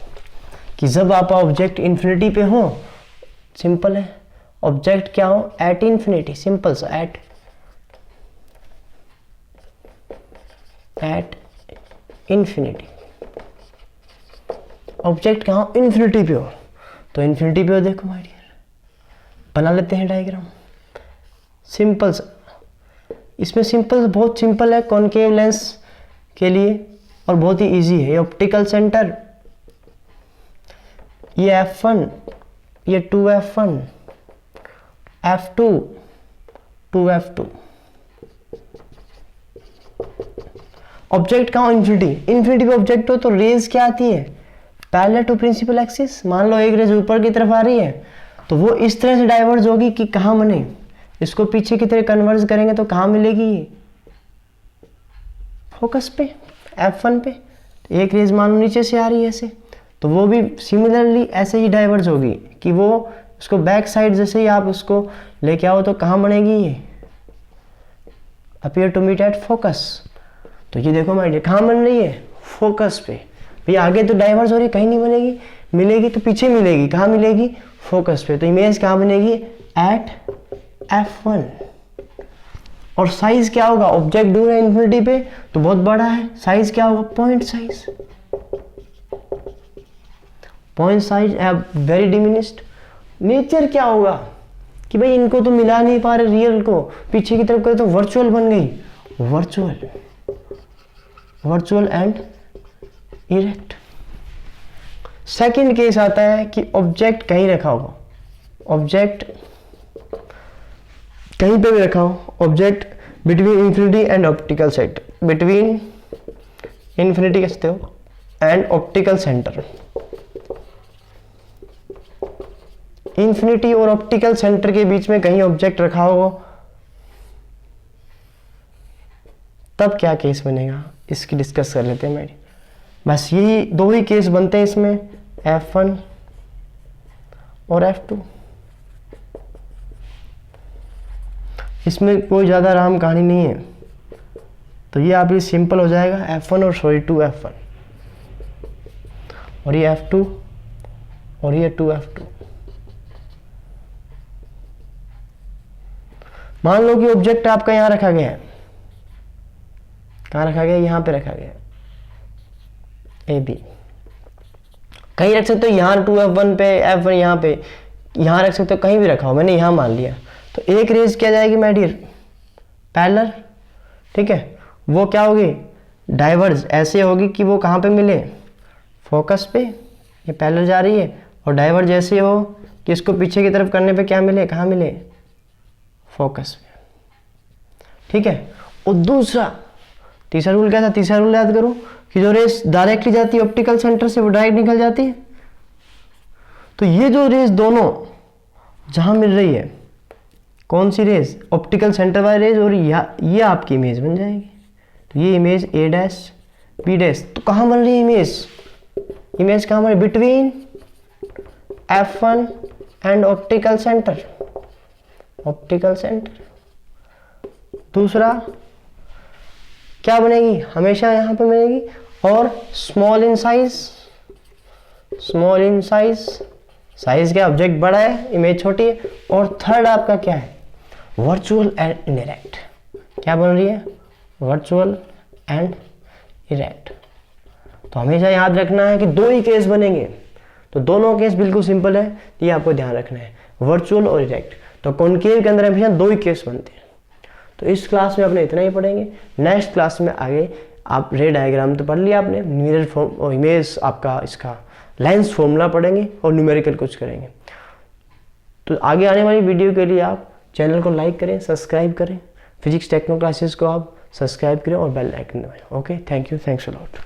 [SPEAKER 1] कि जब आप ऑब्जेक्ट इन्फिनिटी पे हो, सिंपल है, ऑब्जेक्ट क्या हो? एट इन्फिनिटी, सिंपल सा, एट एट इन्फिनिटी। ऑब्जेक्ट कहाँ, इन्फिनिटी पे हो, तो इन्फिनिटी पे हो। देखो माय डियर, बना लेते हैं डायग्राम सिंपल सा। इसमें सिंपल, बहुत सिंपल है कॉनकेव लेंस के लिए और बहुत ही इजी है। ये ऑप्टिकल सेंटर, ये F1, ये 2F1, F2, 2F2। ऑब्जेक्ट कहाँ, इन्फिनिटी। इन्फिनिटी पे ऑब्जेक्ट हो तो रेज क्या आती है, पैरेलल टू प्रिंसिपल एक्सिस। मान लो एक रेज ऊपर की तरफ आ रही है तो वो इस तरह से डाइवर्ज होगी कि कहाँ बने, इसको पीछे की तरह कन्वर्ज करेंगे तो कहाँ मिलेगी ये, फोकस पे, F1 पे। एक रेज मान लो नीचे से आ रही है ऐसे, तो वो भी सिमिलरली ऐसे ही डाइवर्ज होगी कि वो उसको बैक साइड जैसे ही आप उसको लेके आओ तो कहाँ बनेगी ये, appear to meet at focus. तो ये देखो माइडियर कहाँ बन रही है, फोकस पे। भैया आगे तो डाइवर्ज हो रही, कहीं नहीं बनेगी, मिलेगी तो पीछे मिलेगी, कहाँ मिलेगी, फोकस पे। तो इमेज कहाँ बनेगी, एट F1। और साइज क्या होगा, ऑब्जेक्ट दूर है इन्फिनिटी पे तो बहुत बड़ा है, साइज क्या होगा, point size. Point size very diminished. Nature क्या होगा कि भाई इनको तो मिला नहीं पा रहे रियल को, पीछे की तरफ करे तो वर्चुअल बन गई, virtual, virtual and erect. Second case आता है कि ऑब्जेक्ट कहीं रखा होगा, ऑब्जेक्ट कहीं पे भी रखा हो, object between infinity and optical centre, between infinity कहते हो एंड ऑप्टिकल सेंटर। इन्फिनिटी और ऑप्टिकल सेंटर के बीच में कहीं ऑब्जेक्ट रखा होगा, तब क्या केस बनेगा, इसकी डिस्कस कर लेते हैं मेरी। बस यही दो ही केस बनते हैं इसमें, F1 और F2। इसमें कोई ज़्यादा राम कहानी नहीं है, तो ये आप ये सिंपल हो जाएगा, F1 और सॉरी 2F1 और ये F2 और ये 2F2। मान लो कि ऑब्जेक्ट आपका यहाँ रखा गया है, कहाँ रखा गया, यहाँ पे रखा गया AB। कहीं रख सकते हो यहाँ 2F1 पे, F1 यहाँ पे, यहाँ रख सकते हो, कहीं भी रखा हो, मैंने यहाँ मान लिया। तो एक रेज क्या जाएगी माय डियर, पैरेलल, ठीक है। वो क्या होगी, डाइवर्ज ऐसे होगी कि वो कहाँ पे मिले, फोकस पे, ये पैरेलल जा रही है, और डाइवर्ज ऐसे हो कि इसको पीछे की तरफ करने पे क्या मिले, कहाँ मिले, फोकस पे, ठीक है। और दूसरा, तीसरा रूल क्या था, तीसरा रूल याद करो कि जो रेस डायरेक्टली जाती है ऑप्टिकल सेंटर से वो डायरेक्ट निकल जाती है। तो ये जो रेस दोनों जहां मिल रही है, कौन सी रेस, ऑप्टिकल सेंटर वाली रेस, और ये आपकी इमेज बन जाएगी। तो ये image A dash B dash, तो कहाँ बन रही है इमेज, इमेज कहाँ बन रही, between F1 and optical centre, optical centre. दूसरा क्या बनेगी, हमेशा यहाँ पे मिलेगी, और small in size, small in size, size क्या, ऑब्जेक्ट बड़ा है, इमेज छोटी है। और थर्ड आपका क्या है, वर्चुअल एंड इनडायरेक्ट। क्या बन रही है, वर्चुअल एंड इरेक्ट। तो हमेशा याद रखना है कि दो ही केस बनेंगे, तो दोनों केस बिल्कुल सिंपल है, ये आपको ध्यान रखना है, वर्चुअल और इरेक्ट। तो कॉनकेव के अंदर हमेशा दो ही केस बनते हैं। तो इस क्लास में अपने इतना ही पढ़ेंगे। नेक्स्ट क्लास में आगे आप रे डायग्राम तो पढ़ लिया आपने, मिरर फॉर्म और इमेज आपका इसका लेंस फॉर्मूला पढ़ेंगे और न्यूमेरिकल कुछ करेंगे। तो आगे आने वाली वीडियो के लिए आप चैनल को लाइक करें, सब्सक्राइब करें, फिजिक्स टेक्नो क्लासेस को आप सब्सक्राइब करें और बेल आइकन दबाएं। Okay, thank you, thanks a lot.